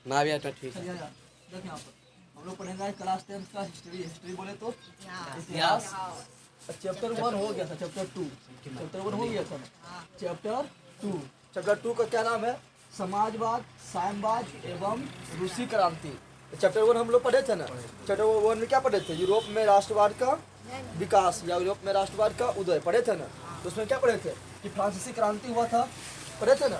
ना भी आता ठीक है। देख यहाँ पर हम लोग पढ़ेंगे क्लास 10 का हिस्ट्री बोले तो इतिहास। चैप्टर 1 हो गया था, चैप्टर 2 हो गया था ना। चैप्टर 2 का क्या नाम है? समाजवाद, साम्यवाद एवं रूसी क्रांति। चैप्टर 1 हम लोग पढ़े थे ना। चैप्टर 1 में क्या पढ़े थे? यूरोप में राष्ट्रवाद का विकास या यूरोप में राष्ट्रवाद का उदय पढ़े थे ना। तो उसमें क्या पढ़े थे कि फ्रांसीसी क्रांति हुआ था, पढ़े थे ना।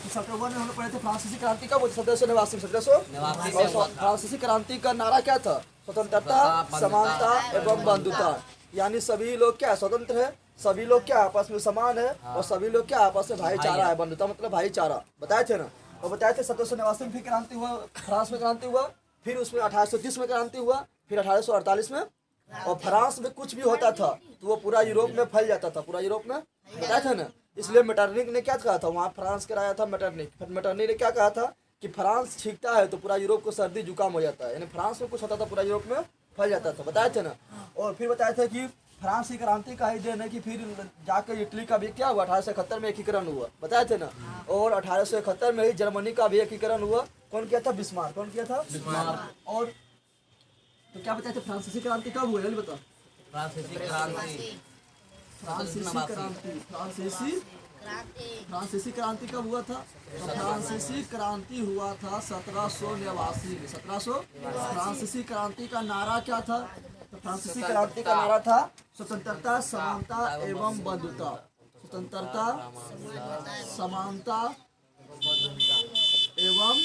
चैप्टर 1 में हम लोग पढ़े थे फ्रांसीसी क्रांति का 1789 और फ्रांसीसी क्रांति का नारा क्या था? स्वतंत्रता, समानता एवं बंधुता। यानी सभी लोग क्या स्वतंत्र है, सभी लोग क्या आपस में समान है और सभी लोग क्या आपस में भाईचारा है। बंधुता मतलब भाईचारा, बताए थे ना। और बताए थे 1789 में फिर क्रांति हुआ, फ्रांस में क्रांति हुआ, फिर उसमें 1830 में क्रांति हुआ, फिर 1848 में। और फ्रांस में कुछ भी होता था तो वो पूरा यूरोप में फैल जाता था, पूरा यूरोप में, बताया था ना। इसलिए मेटरनिक ने क्या कहा था, वहाँ फ्रांस कराया था मेटरनिक। मेटरनिक ने क्या कहा था कि फ्रांस छींकता है तो पूरा यूरोप को सर्दी जुकाम हो जाता है। यानी फ्रांस में कुछ होता था पूरा यूरोप में फैल जाता था, बताया थे ना। और फिर बताया था कि फ्रांस की क्रांति का ही देन है कि फिर जाकर इटली का भी क्या हुआ, 1871 में एकीकरण हुआ, बताए थे ना। और 1871 में ही जर्मनी का भी एकीकरण हुआ। कौन किया था? बिस्मार्क। कौन किया था? बिस्मार्क। और तो क्या बताए थे फ्रांसीसी क्रांति कब हुआ, बता। फ्रांसीसी क्रांति फ्रांसीसी क्रांति कब हुआ था? तो फ्रांसीसी क्रांति हुआ था 1789 में। 1700। फ्रांसीसी क्रांति का नारा क्या था? तो फ्रांसीसी क्रांति का नारा था स्वतंत्रता, समानता एवं बंधुता। स्वतंत्रता, समानता एवं।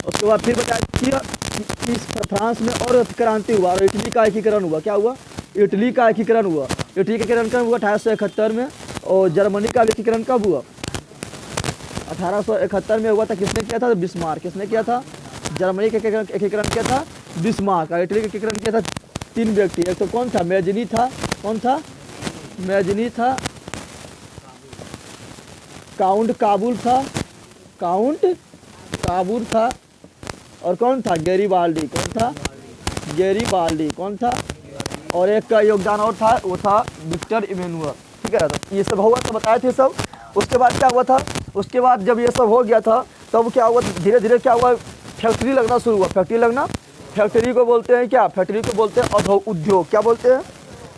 उसके बाद फिर बताया कि फ्रांस में और क्रांति हुआ और इटली का एकीकरण हुआ। क्या हुआ? इटली का एकीकरण हुआ। इटली का एकीकरण कब हुआ? 1871 में। और जर्मनी का एकीकरण कब हुआ? 1871 में हुआ था। किसने किया था? बिस्मार्क। किसने किया था? जर्मनी का एकीकरण किया था बिस्मार्क। और इटली का एकीकरण किया था 3 व्यक्ति। एक तो कौन था? मेजनी था। कौन था? मेजनी था। काउंट काबुल था। और कौन था? गैरीबाल्डी। कौन था? गैरीबाल्डी। कौन था? और एक का योगदान और था, वो था विक्टर इमैनुअल। ठीक है, तो ये सब हुआ तो बताए थे सब। उसके बाद क्या हुआ था? उसके बाद जब ये सब हो गया था तब क्या हुआ? धीरे धीरे क्या हुआ? फैक्ट्री लगना शुरू हुआ। फैक्ट्री को बोलते हैं क्या? फैक्ट्री को बोलते हैं उद्योग। क्या बोलते हैं?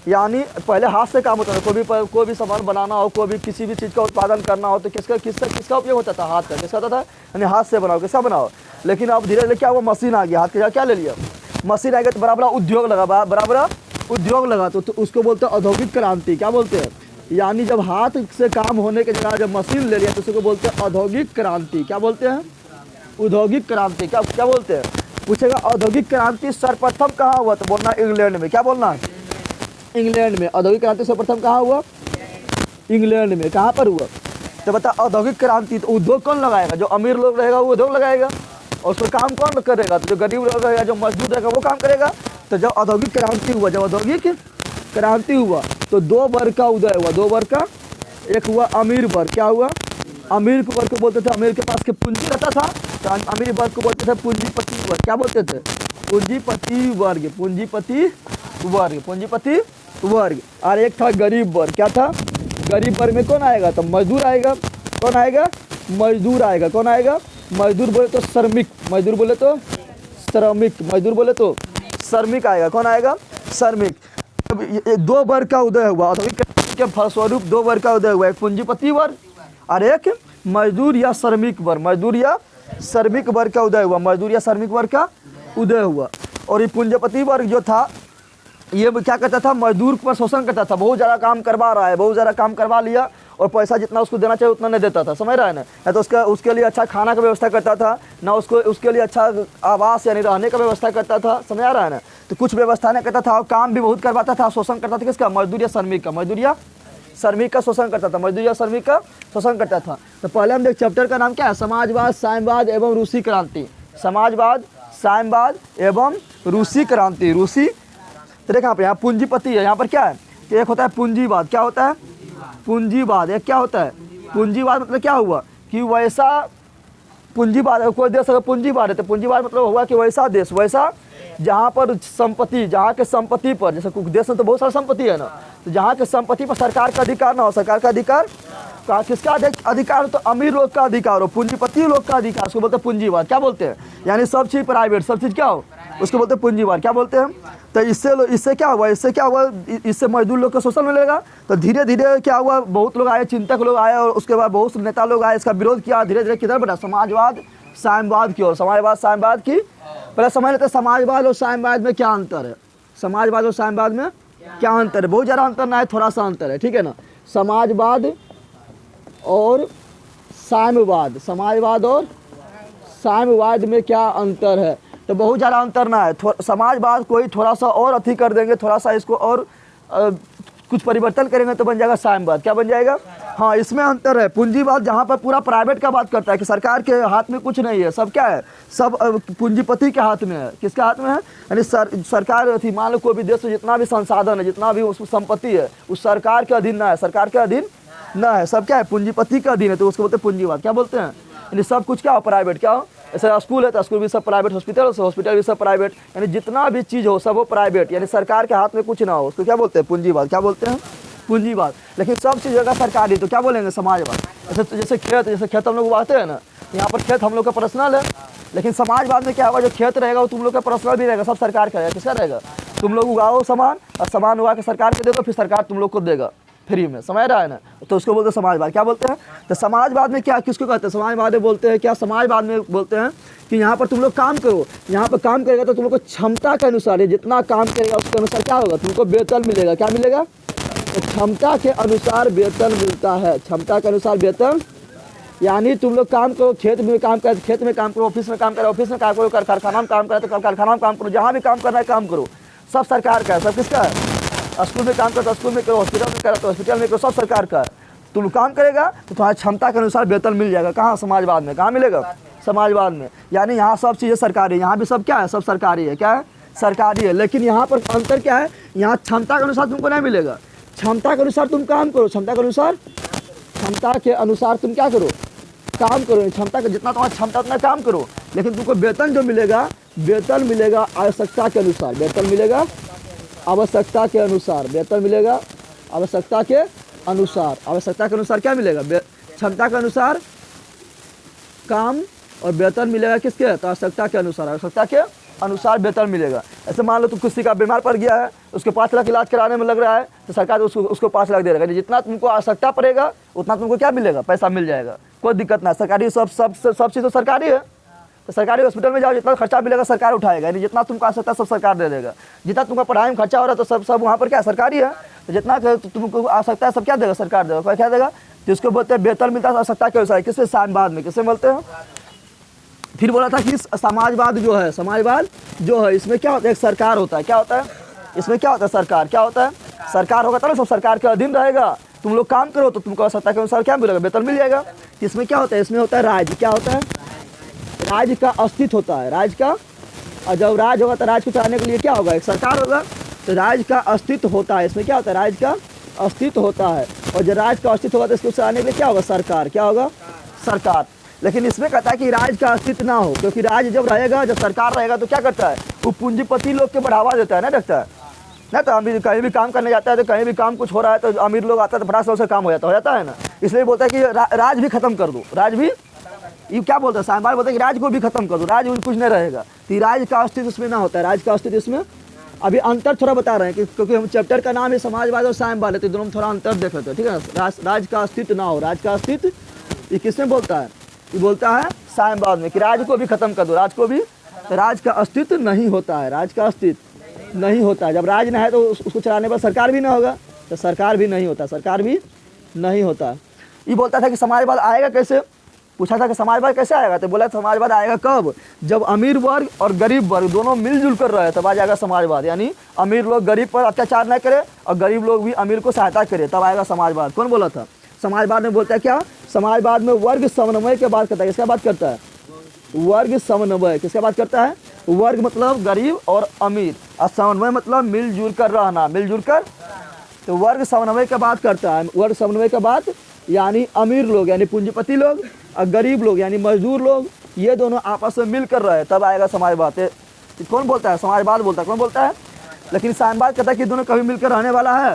यानी पहले हाथ से काम होता था। कोई भी सामान बनाना हो, कोई भी किसी भी चीज़ का उत्पादन करना हो तो किसका उपयोग होता था? हाथ का। किसका होता था? यानी हाथ से बनाओ, किसका बनाओ। लेकिन अब धीरे धीरे क्या हुआ? मशीन आ गया। हाथ के क्या ले लिया? मशीन आ गया तो बड़ा उद्योग लगा। तो उसको बोलते हैं औद्योगिक क्रांति। क्या बोलते हैं? यानी जब हाथ से काम होने के जगह जब मशीन ले लिया तो उसको बोलते हैं औद्योगिक क्रांति। क्या बोलते हैं? औद्योगिक क्रांति। क्या बोलते हैं? पूछेगा औद्योगिक क्रांति सर्वप्रथम कहाँ हुआ? तो बोलना इंग्लैंड में। क्या बोलना है? इंग्लैंड में। औद्योगिक क्रांति सर्वप्रथम कहाँ हुआ? इंग्लैंड में। कहाँ पर हुआ? तो बता, औद्योगिक क्रांति तो उद्योग कौन लगाएगा? जो अमीर लोग रहेगा वो उद्योग लगाएगा। और उसको काम कौन करेगा? तो जो गरीब लोग रहेगा, जो मजदूर रहेगा वो काम करेगा। तो जब औद्योगिक क्रांति हुआ तो 2 वर्ग का उदय हुआ। 2 वर्ग का। एक हुआ अमीर वर्ग। क्या हुआ? अमीर वर्ग को बोलते थे, अमीर के पास के पूंजी रहता था तो अमीर वर्ग को बोलते थे पूंजीपति वर्ग। क्या बोलते थे? पूंजीपति वर्ग। और एक था गरीब वर्ग। क्या था? गरीब वर्ग में कौन आएगा? तो मजदूर आएगा। कौन आएगा? मजदूर आएगा। कौन आएगा? मजदूर बोले तो श्रमिक। मजदूर बोले तो श्रमिक आएगा। कौन आएगा? श्रमिक। अब 2 वर्ग का उदय हुआ। औद्योगिक क्रांति के फलस्वरूप 2 वर्ग का उदय हुआ। एक पूंजीपति वर्ग और एक मजदूर या श्रमिक वर्ग का उदय हुआ। और ये पूंजीपति वर्ग जो था ये क्या करता था? मजदूर पर शोषण करता था। बहुत ज़्यादा काम करवा लिया और पैसा जितना उसको देना चाहिए उतना नहीं देता था। समझ रहा है ना? या तो उसके लिए अच्छा खाना का व्यवस्था करता था ना, उसके लिए अच्छा आवास यानी रहने का व्यवस्था करता था। समझ आ रहा है ना? तो कुछ व्यवस्था नहीं करता था और काम भी बहुत करवाता था। शोषण करता था किसका? मजदूर या श्रमिक का शोषण करता था। तो पहले हम देख चैप्टर का नाम क्या है? समाजवाद, साम्यवाद एवं रूसी क्रांति। समाजवाद, साम्यवाद एवं रूसी क्रांति। रूसी। तो देखा यहाँ पूंजीपति है। यहाँ पर क्या है कि एक होता है पूंजीवाद। क्या होता है? पूंजीवाद। एक क्या होता है? पूंजीवाद मतलब क्या हुआ कि वैसा पूंजीवाद है। कोई देश अगर पूंजीवाद है तो पूंजीवाद मतलब हुआ कि वैसा देश, जहाँ पर संपत्ति, जहाँ के संपत्ति पर, जैसे देश में तो बहुत सारी संपत्ति है ना, तो जहाँ के संपत्ति पर सरकार का अधिकार ना हो, सरकार का अधिकार किसका अधिकार हो? तो अमीर लोग का अधिकार हो, पूंजीपति लोग का अधिकार, उसको बोलते हैं पूंजीवाद। क्या बोलते हैं? यानी सब चीज़ प्राइवेट, सब चीज़ क्या हो, उसको बोलते हैं पूंजीवाद। क्या बोलते हैं? तो इससे क्या हुआ, इससे मजदूर लोग को शोषण मिलेगा। तो धीरे धीरे क्या हुआ, बहुत लोग आए, चिंतक लोग आए, और उसके बाद बहुत से नेता लोग आए, इसका विरोध किया। धीरे धीरे किधर बढ़ा? समाजवाद साम्यवाद की ओर। समाजवाद साम्यवाद की पहले समझ लेते हैं, समाजवाद और साम्यवाद में क्या अंतर है। समाजवाद और साम्यवाद में क्या अंतर है? बहुत ज़्यादा अंतर ना है, थोड़ा सा अंतर है, ठीक है ना। समाजवाद और साम्यवाद, समाजवाद और साम्यवाद में क्या अंतर है? तो बहुत ज़्यादा अंतर ना है। समाजवाद कोई थोड़ा सा और अथी कर देंगे, थोड़ा सा इसको और कुछ परिवर्तन करेंगे तो बन जाएगा साम्यवाद। क्या बन जाएगा? हाँ, इसमें अंतर है। पूंजीवाद जहाँ पर पूरा प्राइवेट का बात करता है कि सरकार के हाथ में कुछ नहीं है, सब क्या है, सब पूंजीपति के हाथ में है। किसके हाथ में है? यानी सरकार थी, मान लो कोई भी देश में जितना भी संसाधन है, जितना भी उसकी संपत्ति है, उस सरकार के अधीन ना है, सरकार के अधीन ना है, सब क्या है, पूंजीपति के अधीन है। तो उसको बोलते हैं पूंजीवाद। क्या बोलते हैं? यानी सब कुछ क्या हो, प्राइवेट। क्या हो? जैसे स्कूल है तो स्कूल भी सब प्राइवेट, हॉस्पिटल भी सब प्राइवेट, यानी जितना भी चीज़ हो सब वो प्राइवेट, यानी सरकार के हाथ में कुछ ना हो, उसको क्या बोलते हैं? पूंजीवाद। क्या बोलते हैं? पूंजीवाद। लेकिन सब चीज़ अगर सरकारी तो क्या बोलेंगे? समाजवाद। जैसे खेत हम लोग उगाते हैं ना, यहाँ पर खेत हम लोग का पर्सनल है, लेकिन समाजवाद में क्या होगा, जो खेत रहेगा वो तुम लोग का पर्सनल भी रहेगा, सब सरकार का रहेगा। किसका रहेगा? तुम लोग उगाओ सामान, और सामान उगा के सरकार को दे दो, फिर सरकार तुम लोग को देगा फ्री में। समझ रहा है ना? तो उसको बोलते हैं समाजवाद। क्या बोलते हैं? तो समाजवाद में क्या, किसको कहते हैं? समाजवाद में बोलते हैं क्या, समाजवाद में बोलते हैं कि यहाँ पर तुम लोग काम करो, यहाँ पर काम करेगा तो तुम लोग को क्षमता के अनुसार, जितना काम करेगा उसके अनुसार क्या होगा, तुमको वेतन मिलेगा। क्या मिलेगा? तो क्षमता के अनुसार वेतन मिलता है, क्षमता के अनुसार वेतन। यानी तुम लोग काम करो, खेत में काम करो, खेत में काम करो, ऑफिस में काम करो, ऑफिस में काम करो, कारखाना में काम करो तो कारखाना में काम करो, जहाँ भी काम करना है काम करो, सब सरकार का है। सब किसका है? स्कूल में काम करो तो स्कूल में करो, हॉस्पिटल में करो तो हॉस्पिटल में करो, सब सरकार का है। तुम काम करेगा तो तुम्हारी क्षमता के अनुसार वेतन मिल जाएगा। कहाँ? समाजवाद में। कहाँ मिलेगा? समाजवाद में। यानी यहाँ सब चीज़ें सरकारी है, यहाँ भी सब क्या है, सब सरकारी है। क्या है? सरकारी है। लेकिन यहाँ पर अंतर क्या है, यहाँ क्षमता के अनुसार तुमको नहीं मिलेगा। क्षमता के अनुसार तुम काम करो, क्षमता के अनुसार तुम क्या करो, काम करो, क्षमता के जितना तुम्हारी क्षमता उतना काम करो। लेकिन तुमको वेतन जो मिलेगा, वेतन मिलेगा आवश्यकता के अनुसार, वेतन मिलेगा आवश्यकता के अनुसार, वेतन मिलेगा आवश्यकता के अनुसार। आवश्यकता के अनुसार क्या मिलेगा? क्षमता के अनुसार काम, और वेतन मिलेगा किसके? तो आवश्यकता के अनुसार, आवश्यकता के अनुसार वेतन मिलेगा। ऐसे मान लो तुम किसी का बीमार पड़ गया है, उसके 5 लाख इलाज कराने में लग रहा है, तो सरकार उसको 5 लाख दे रहा है। जितना तुमको आवश्यकता पड़ेगा उतना तुमको क्या मिलेगा? पैसा मिल जाएगा, कोई दिक्कत ना। सरकारी सब चीज़ तो सरकारी है। तो सरकारी हॉस्पिटल में जाओ, जितना खर्चा मिलेगा सरकार उठाएगा, यानी जितना तुमको आवश्यकता सब सरकार दे देगा। जितना तुमको पढ़ाई में खर्चा हो रहा है तो सब वहाँ पर क्या सरकारी है। तो जितना तुमको आवश्यकता है सब क्या देगा? सरकार देगा। क्या देगा? जिसको बोलते हैं वेतन मिलता है आवश्यकता के अनुसार। किससे? साम्यवाद में। किससे बोलते हैं? फिर बोला था कि समाजवाद जो है, समाजवाद जो है, इसमें क्या होता है? एक सरकार होता है। क्या होता है? इसमें क्या होता है? सरकार। क्या होता है? सरकार होगा तो ना सब सरकार के अधीन रहेगा। तुम लोग काम करो तो तुमको आवश्यकता के अनुसार क्या मिलेगा? वेतन मिल जाएगा। इसमें क्या होता है? इसमें होता है राज्य। क्या होता है? राज्य का अस्तित्व होता है, राज्य का। और जब राज्य होगा तो राज्य को चलाने के लिए क्या होगा? एक सरकार होगा। तो राज्य का अस्तित्व होता है। इसमें क्या होता है? राज्य का अस्तित्व होता है। और जब राज्य का अस्तित्व होगा तो इसको चलाने के लिए क्या होगा? सरकार। क्या होगा? सरकार। लेकिन इसमें कहता है कि राज्य का अस्तित्व ना हो, क्योंकि राज्य जब रहेगा, जब सरकार रहेगा तो क्या करता है? वो पूंजीपति लोग के बढ़ावा देता है ना, देखता है ना। तो अमीर कहीं भी काम करने जाता है तो कहीं भी काम कुछ हो रहा है तो अमीर लोग आता है तो फटाक से उससे काम हो जाता है ना। इसलिए बोलता है कि राज भी खत्म कर दो, राज भी, ये क्या बोलता है? साम्यवाद बोलता है कि राज को भी खत्म कर दो, राज कुछ नहीं रहेगा। तो राज का अस्तित्व इसमें ना होता है, राज का अस्तित्व इसमें। अभी अंतर थोड़ा बता रहे हैं क्योंकि हम चैप्टर का नाम है समाजवाद और साम्यवाद है, तो दोनों में थोड़ा अंतर देख लेते हैं, ठीक है ना। राज का अस्तित्व ना हो, राज का अस्तित्व ये किसमें बोलता है? ये बोलता है साम्यवाद में कि राज को भी खत्म कर दो, राज को भी। तो राज का अस्तित्व नहीं होता है, राज का अस्तित्व नहीं होता है। जब राज ना है तो उसको चलाने पर सरकार भी ना होगा, तो सरकार भी नहीं होता, सरकार भी नहीं होता। ये बोलता था कि समाजवाद आएगा कैसे, पूछा था कि समाजवाद कैसे आएगा, तो बोला समाजवाद आएगा कब? जब अमीर वर्ग और गरीब वर्ग दोनों मिलजुल कर रहे, तब आ जाएगा समाजवाद। यानी अमीर लोग गरीब पर अत्याचार न करे और गरीब लोग भी अमीर को सहायता करे, तब आएगा समाजवाद। कौन बोला था? समाजवाद में बोलता है क्या? समाजवाद में वर्ग समन्वय की बात करता है। किसका बात करता है? वर्ग समन्वय। किसका बात करता है? वर्ग मतलब गरीब और अमीर, और समन्वय मतलब मिलजुल कर रहना, मिलजुल कर। तो वर्ग समन्वय की बात करता है। वर्ग समन्वय की बात यानी अमीर लोग यानी पूंजीपति लोग और गरीब लोग यानी मजदूर लोग, ये दोनों आपस में मिल कर रहे, तब आएगा समाजवाद। कौन बोलता है? समाजवाद बोलता है। कौन बोलता है? लेकिन साम्यवाद कहता है कि दोनों कभी मिलकर रहने वाला है,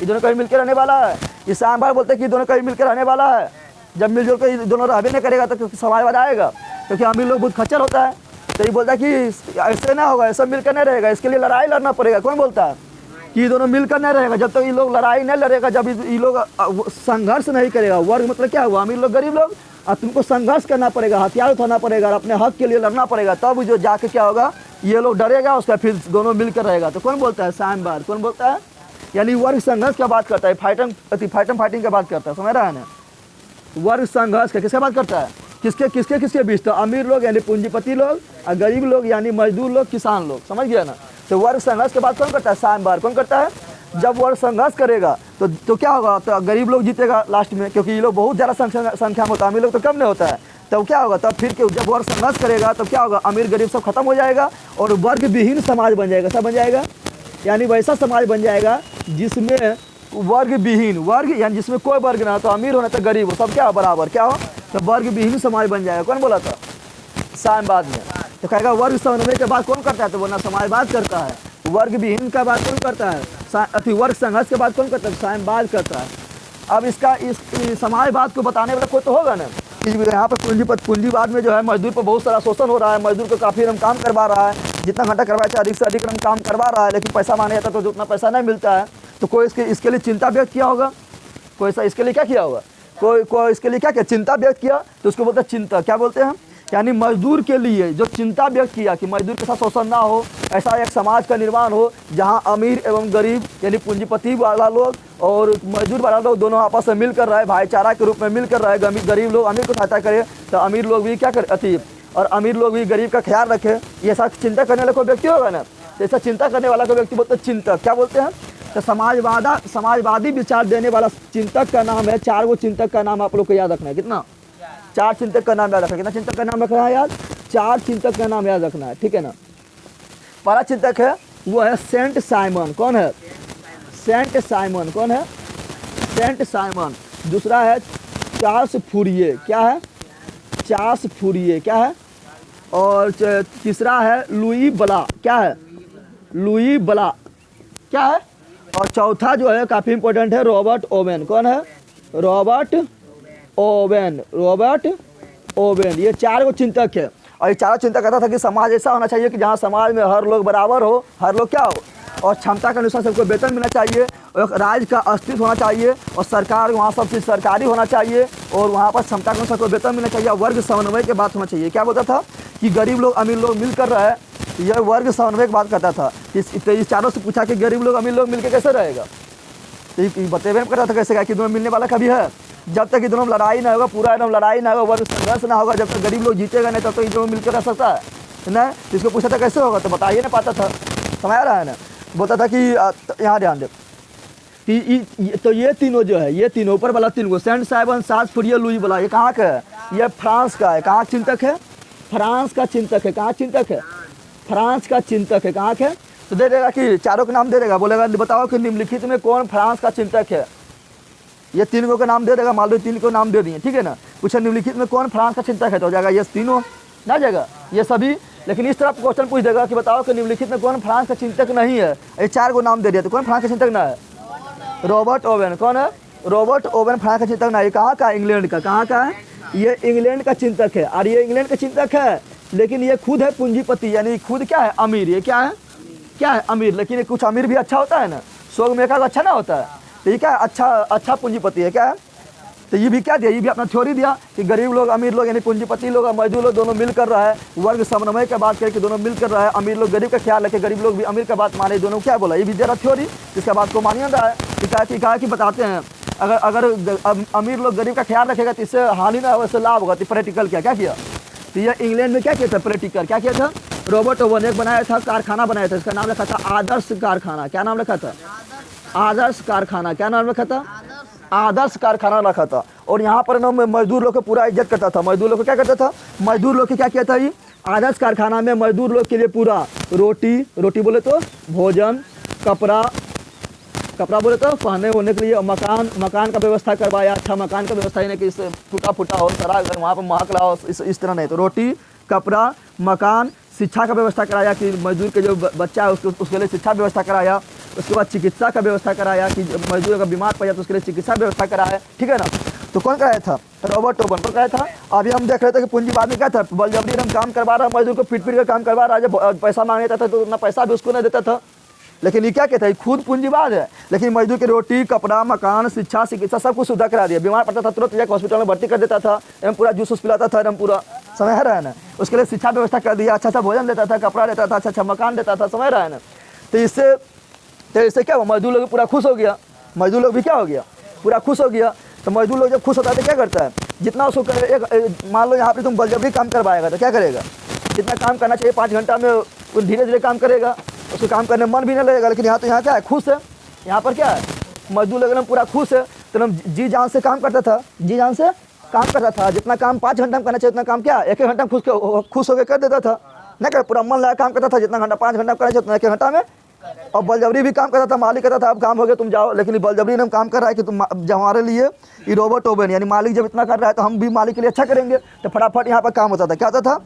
ये दोनों कभी मिलकर रहने वाला है। कि सामबार बोलते हैं कि दोनों कहीं मिलकर रहने वाला है। जब मिलजुल कर ये दोनों रहबे नहीं करेगा तो समाजवाद आएगा, क्योंकि अमीर लोग बहुत खच्चर होता है। तो ये बोलता है कि ऐसे ना होगा, ऐसा मिलकर नहीं रहेगा, इसके लिए लड़ाई लड़ना पड़ेगा। कौन बोलता है कि ये दोनों मिलकर नहीं रहेगा? जब तक ये लोग लड़ाई नहीं लड़ेगा, जब ये लोग संघर्ष नहीं करेगा, वर्ग मतलब क्या हुआ, अमीर लोग गरीब लोग, और तुमको संघर्ष करना पड़ेगा, हथियार उठाना पड़ेगा और अपने हक के लिए लड़ना पड़ेगा, तब जो जाके क्या होगा, ये लोग डरेगा, उसका फिर दोनों मिलकर रहेगा। तो कौन बोलता है? साम्यवाद। कौन बोलता है? यानी वर्ग संघर्ष का बात करता है, फाइटिंग का बात करता है, समझ रहा है ना? वर्ग संघर्ष का किसका बात करता है? किसके बीच? तो अमीर लोग यानी पूंजीपति लोग और गरीब लोग यानी मजदूर लोग, किसान लोग, समझ गया ना? तो वर्ग संघर्ष के बात कौन करता है? साम्यवाद। कौन करता है? जब वर्ग संघर्ष करेगा तो क्या होगा? तो गरीब लोग जीतेगा लास्ट में, क्योंकि ये लोग बहुत ज़्यादा संख्या में होता है, अमीर लोग तो कम नहीं होता है। तब क्या होगा? तब फिर जब वर्ग संघर्ष करेगा तो क्या होगा? अमीर गरीब सब खत्म हो जाएगा और वर्ग विहीन समाज बन जाएगा। सब बन जाएगा यानी वैसा समाज बन जाएगा जिसमें वर्ग विहीन, वर्ग यानी जिसमें कोई वर्ग ना हो, तो अमीर होना तो गरीब हो, सब क्या हो? बराबर। क्या हो? तो वर्ग विहीन समाज बन जाएगा। कौन बोला था? साम्यवाद में। तो कहेगा वर्ग समन्वय के बात कौन करता है? तो वो ना समाजवाद करता है। वर्ग विहीन का बात कौन करता है? वर्ग संघर्ष के बात कौन करता है? साम्यवाद करता है। अब इस समाजवाद को बताने वाला कोई तो होगा ना। यहाँ पर पूंजीवाद में जो है मजदूर पर बहुत सारा शोषण हो रहा है, मजदूर को काफ़ी रकम काम करवा रहा है, जितना घंटा करवाया चाहे अधिक से अधिक रकम काम करवा रहा है, लेकिन पैसा मांगा जाता है तो उतना पैसा नहीं मिलता है। तो कोई इसके लिए चिंता व्यक्त किया होगा, कोई इसके लिए क्या किया होगा? कोई इसके लिए क्या चिंता व्यक्त किया, तो उसको बोलते हैं चिंता। क्या बोलते हैं? यानी मजदूर के लिए जो चिंता व्यक्त किया कि मजदूर के साथ शोषण ना हो, ऐसा एक समाज का निर्माण हो जहां अमीर एवं गरीब यानी पूंजीपति वाला लोग और मजदूर वाला लोग दोनों आपस में मिलकर रहे, भाईचारा के रूप में मिलकर रहे। गरीब लोग अमीर को सहायता करे तो अमीर लोग भी क्या करे और अमीर लोग भी गरीब का ख्याल रखे। ये ऐसा चिंता करने वाला कोई व्यक्ति होगा ना, तो ऐसा चिंता करने वाला कोई व्यक्ति बोलते हैं चिंतक। क्या बोलते हैं? तो समाजवादी विचार देने वाला चिंतक का नाम है, 4 गो चिंतक का नाम आप लोग को याद रखना है। कितना? 4 चिंतक का नाम याद रखना है। कितना चिंतक का नाम रखना है याद? 4 चिंतक का नाम याद रखना है, ठीक है ना? पहला चिंतक है वो है सेंट साइमन। कौन है? Saint Simon. कौन है? Saint Simon. दूसरा है चार्ल्स फूरिये। क्या है? Charles Fourier. क्या है? और तीसरा है लुई ब्ला। क्या है? Louis Blanc. क्या है? और चौथा जो है काफ़ी इंपॉर्टेंट है, रॉबर्ट ओवेन। कौन है? Robert Owen. ये 4 गो चिंतक है और ये 4 चिंतक कहता था कि समाज ऐसा होना चाहिए कि जहाँ समाज में हर लोग बराबर हो, हर लोग क्या हो, और क्षमता के अनुसार सबको वेतन मिलना चाहिए, और राज्य का अस्तित्व होना चाहिए, और सरकार वहाँ सब चीज़ सरकारी होना चाहिए, और वहाँ पर क्षमता के अनुसार सबको वेतन मिलना चाहिए, वर्ग समन्वय की बात होना चाहिए। क्या बोलता था? कि गरीब लोग अमीर लोग मिलकर रहे, यह वर्ग समन्वय की बात करता था। इस चारों से पूछा कि गरीब लोग अमीर लोग मिलकर कैसे रहेगा, तो ये बतेबे करता था कैसे कि दोनों मिलने वाला कभी है। जब तक दोनों लड़ाई ना होगा, पूरा एकदम लड़ाई ना होगा, वर्ग संघर्ष ना होगा, जब तक गरीब लोग जीतेगा नहीं तब तक दोनों मिलकर रह सकता है ना। इसको पूछा था कैसे होगा, तो बता ही नहीं पाता था। समझ आ रहा है ना? बोलता था कि यहाँ ध्यान दे कि तो ये तीनों जो है, ये तीनों ऊपर वाला 3 go Saint Simon, Charles Fourier, Louis Blanc, ये कहाँ का है? ये फ्रांस का है। कहाँ चिंतक है? फ्रांस का चिंतक है। कहाँ चिंतक है? फ्रांस का चिंतक है। कहाँ के? तो दे देगा कि 4 का नाम दे देगा, बोलेगा बताओ कि निम्नलिखित में कौन फ्रांस का चिंतक है। ये 3 गो का नाम दे देगा, मान लो 3 को नाम दे दिए, ठीक है ना? पूछा निम्नलिखित में कौन फ्रांस का चिंतक है, तो हो जाएगा ये तीनों ना जाएगा, ये सभी। लेकिन इस तरह क्वेश्चन पूछ देगा कि बताओ कि निम्नलिखित में कौन फ्रांस का चिंतक नहीं है। ये 4 को नाम दे दिया, तो कौन फ्रांस का चिंतक ना है? Robert Owen. कौन है? रॉबर्ट ओवेन फ्रांस का चिंतक ना है। कहाँ का? इंग्लैंड का। कहाँ का है? ये इंग्लैंड का चिंतक है। और ये इंग्लैंड का चिंतक है, लेकिन ये खुद है पूंजीपति, यानी खुद क्या है? अमीर। ये क्या है? क्या है? अमीर। लेकिन ये कुछ अमीर भी अच्छा होता है ना, 100 में का अच्छा ना होता है, तो ये क्या है? अच्छा पूंजीपति है। क्या है? तो ये भी क्या दिया? ये भी अपना थ्योरी दिया कि गरीब लोग अमीर लोग यानी पूंजीपति लोग और मजदूर लोग दोनों मिलकर रहा है, वर्ग समन्वय की बात करके दोनों मिलकर रहा है, अमीर लोग गरीब का ख्याल रखे, गरीब लोग भी अमीर का बात माने, दोनों क्या बोला? ये भी जरा थ्योरी, इसका बात को मानिए रहा है कि बताते हैं अगर अमीर लोग गरीब का ख्याल रखेगा तो इससे हानि ना हो, इससे लाभ होगा। तो प्रैक्टिकल क्या किया? तो ये इंग्लैंड में क्या किया था? प्रैक्टिकल क्या किया था? रॉबर्ट ओवेन एक बनाया था, कारखाना बनाया था, इसका नाम रखा था आदर्श कारखाना। क्या नाम रखा था? आदर्श कारखाना। क्या नाम रखा था? आदर्श कारखाना रखा था। और यहाँ पर ना मजदूर लोग को पूरा इज्जत करता था। मजदूर लोग को क्या करता था? मजदूर लोग के क्या किया था? ये आदर्श कारखाना में मजदूर लोग के लिए पूरा रोटी बोले तो भोजन, कपड़ा बोले तो पहनने होने के लिए, मकान का व्यवस्था करवाया। अच्छा मकान का व्यवस्था यानी कि इससे टूटा हो, सारा अगर वहाँ पर महक लाओ, इस तरह नहीं। तो रोटी, कपड़ा, मकान, शिक्षा का व्यवस्था कराया कि मजदूर के जो बच्चा है उसके लिए शिक्षा व्यवस्था कराया। उसके बाद चिकित्सा का व्यवस्था कराया कि मजदूर अगर बीमार पड़ जाए तो उसके लिए चिकित्सा व्यवस्था कराया, ठीक है ना। तो कौन कराया था? रॉबर्ट ओवन कौन कराया था। अभी हम देख रहे थे कि पूंजीवाद में क्या था, बलजबरी हम काम करवा रहा, मजदूर को पीट के काम करवा रहा है, जब पैसा मांग लेता था तो उतना पैसा भी उसको नहीं देता था। लेकिन ये क्या कहता है, खुद पूंजीवाद है, लेकिन मजदूर की रोटी, कपड़ा, मकान, शिक्षा, चिकित्सा सब कुछ सुविधा करा दिया। बीमार पड़ता था तुरंत जाकर हॉस्पिटल में भर्ती कर देता था, एवं पूरा जूस पिलाता था, एकदम पूरा, समझ रहा है ना। उसके लिए शिक्षा व्यवस्था कर दिया, अच्छा भोजन देता था, कपड़ा देता था, अच्छा मकान देता था, समझ रहा है ना। तो इससे क्या हुआ, मजदूर लोग पूरा खुश हो गया, मजदूर लोग भी क्या हो गया, पूरा खुश हो गया। तो मजदूर लोग जब खुश होता है तो क्या करता है, जितना उसको मान लो यहाँ पे तुम बलजबरी काम करवाएगा तो क्या करेगा, जितना काम करना चाहिए 5 घंटा में वो धीरे धीरे काम करेगा, उसको काम करने में मन भी नहीं लगेगा। लेकिन यहाँ तो यहाँ क्या है, खुश है, यहाँ पर क्या है, मजदूर लोग पूरा खुश है, तो एकदम जी जान से काम करता था, जी जान से काम करता था। जितना काम 5 घंटा में करना चाहिए उतना काम क्या 1 घंटा में खुश होकर कर देता था, नहीं कर पूरा मन लगा काम करता था। जितना घंटा 5 घंटा करना चाहिए उतना 1 घंटा में। और बलजबरी भी काम करता था, मालिक कहता था अब काम हो गया तुम जाओ, लेकिन बलजबरी ने काम कर रहा है कि तुम जब हमारे लिए ये रॉबर्ट ओवन यानी मालिक जब इतना कर रहा है तो हम भी मालिक के लिए अच्छा करेंगे। तो फटाफट यहाँ पर काम होता था, क्या होता था।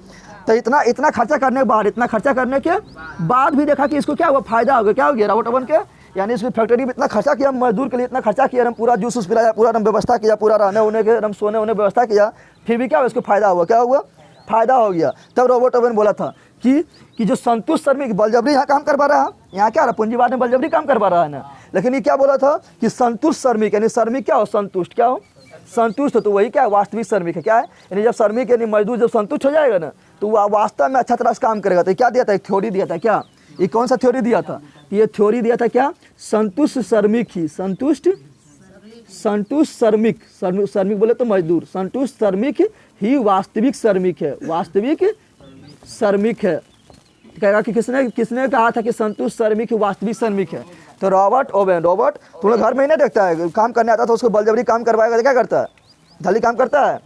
तो इतना खर्चा करने के बाद, इतना खर्चा करने के बाद भी देखा कि इसको क्या हुआ, फायदा हो गया। क्या हो गया रॉबर्ट ओवन के, यानी इसकी फैक्ट्री में इतना खर्चा किया, मजदूर के लिए इतना खर्चा किया, पूरा जूस पिलाया, पूरा व्यवस्था किया, पूरा रहने होने के सोने होने व्यवस्था किया, फिर भी क्या हुआ, इसको फायदा हुआ। क्या हुआ, फायदा हो गया। तब रॉबर्ट ओवन बोला था कि जो संतुष्ट श्रमिक बलजबरी यहाँ काम करवा रहा है, यहाँ क्या रहा, पूंजीवाद में बलजबरी काम करवा रहा है ना। लेकिन ये क्या बोला था कि संतुष्ट श्रमिक, यानी श्रमिक क्या हो, संतुष्ट क्या हो, संतुष्ट हो तो वही क्या है, वास्तविक श्रमिक है। क्या है, यानी जब श्रमिक यानी मजदूर जब संतुष्ट हो जाएगा ना तो वह वास्तव में अच्छा तरह से काम करेगा। तो क्या दिया था, एक थ्योरी दिया था। क्या, ये कौन सा थ्योरी दिया था, ये थ्योरी दिया था क्या, संतुष्ट श्रमिक ही, संतुष्ट श्रमिक, श्रमिक बोले तो मजदूर, संतुष्ट श्रमिक ही वास्तविक श्रमिक है, वास्तविक श्रमिक है। कहेगा कि किसने कहा था कि संतुष्ट श्रमिक ही वास्तविक श्रमिक है। तो रॉबर्ट ओवन, रॉबर्ट तुम्हें घर में ही नहीं देखता है, काम करने आता था, उसको बलजबरी काम करवाएगा तो क्या करता है, जल्दी काम करता है।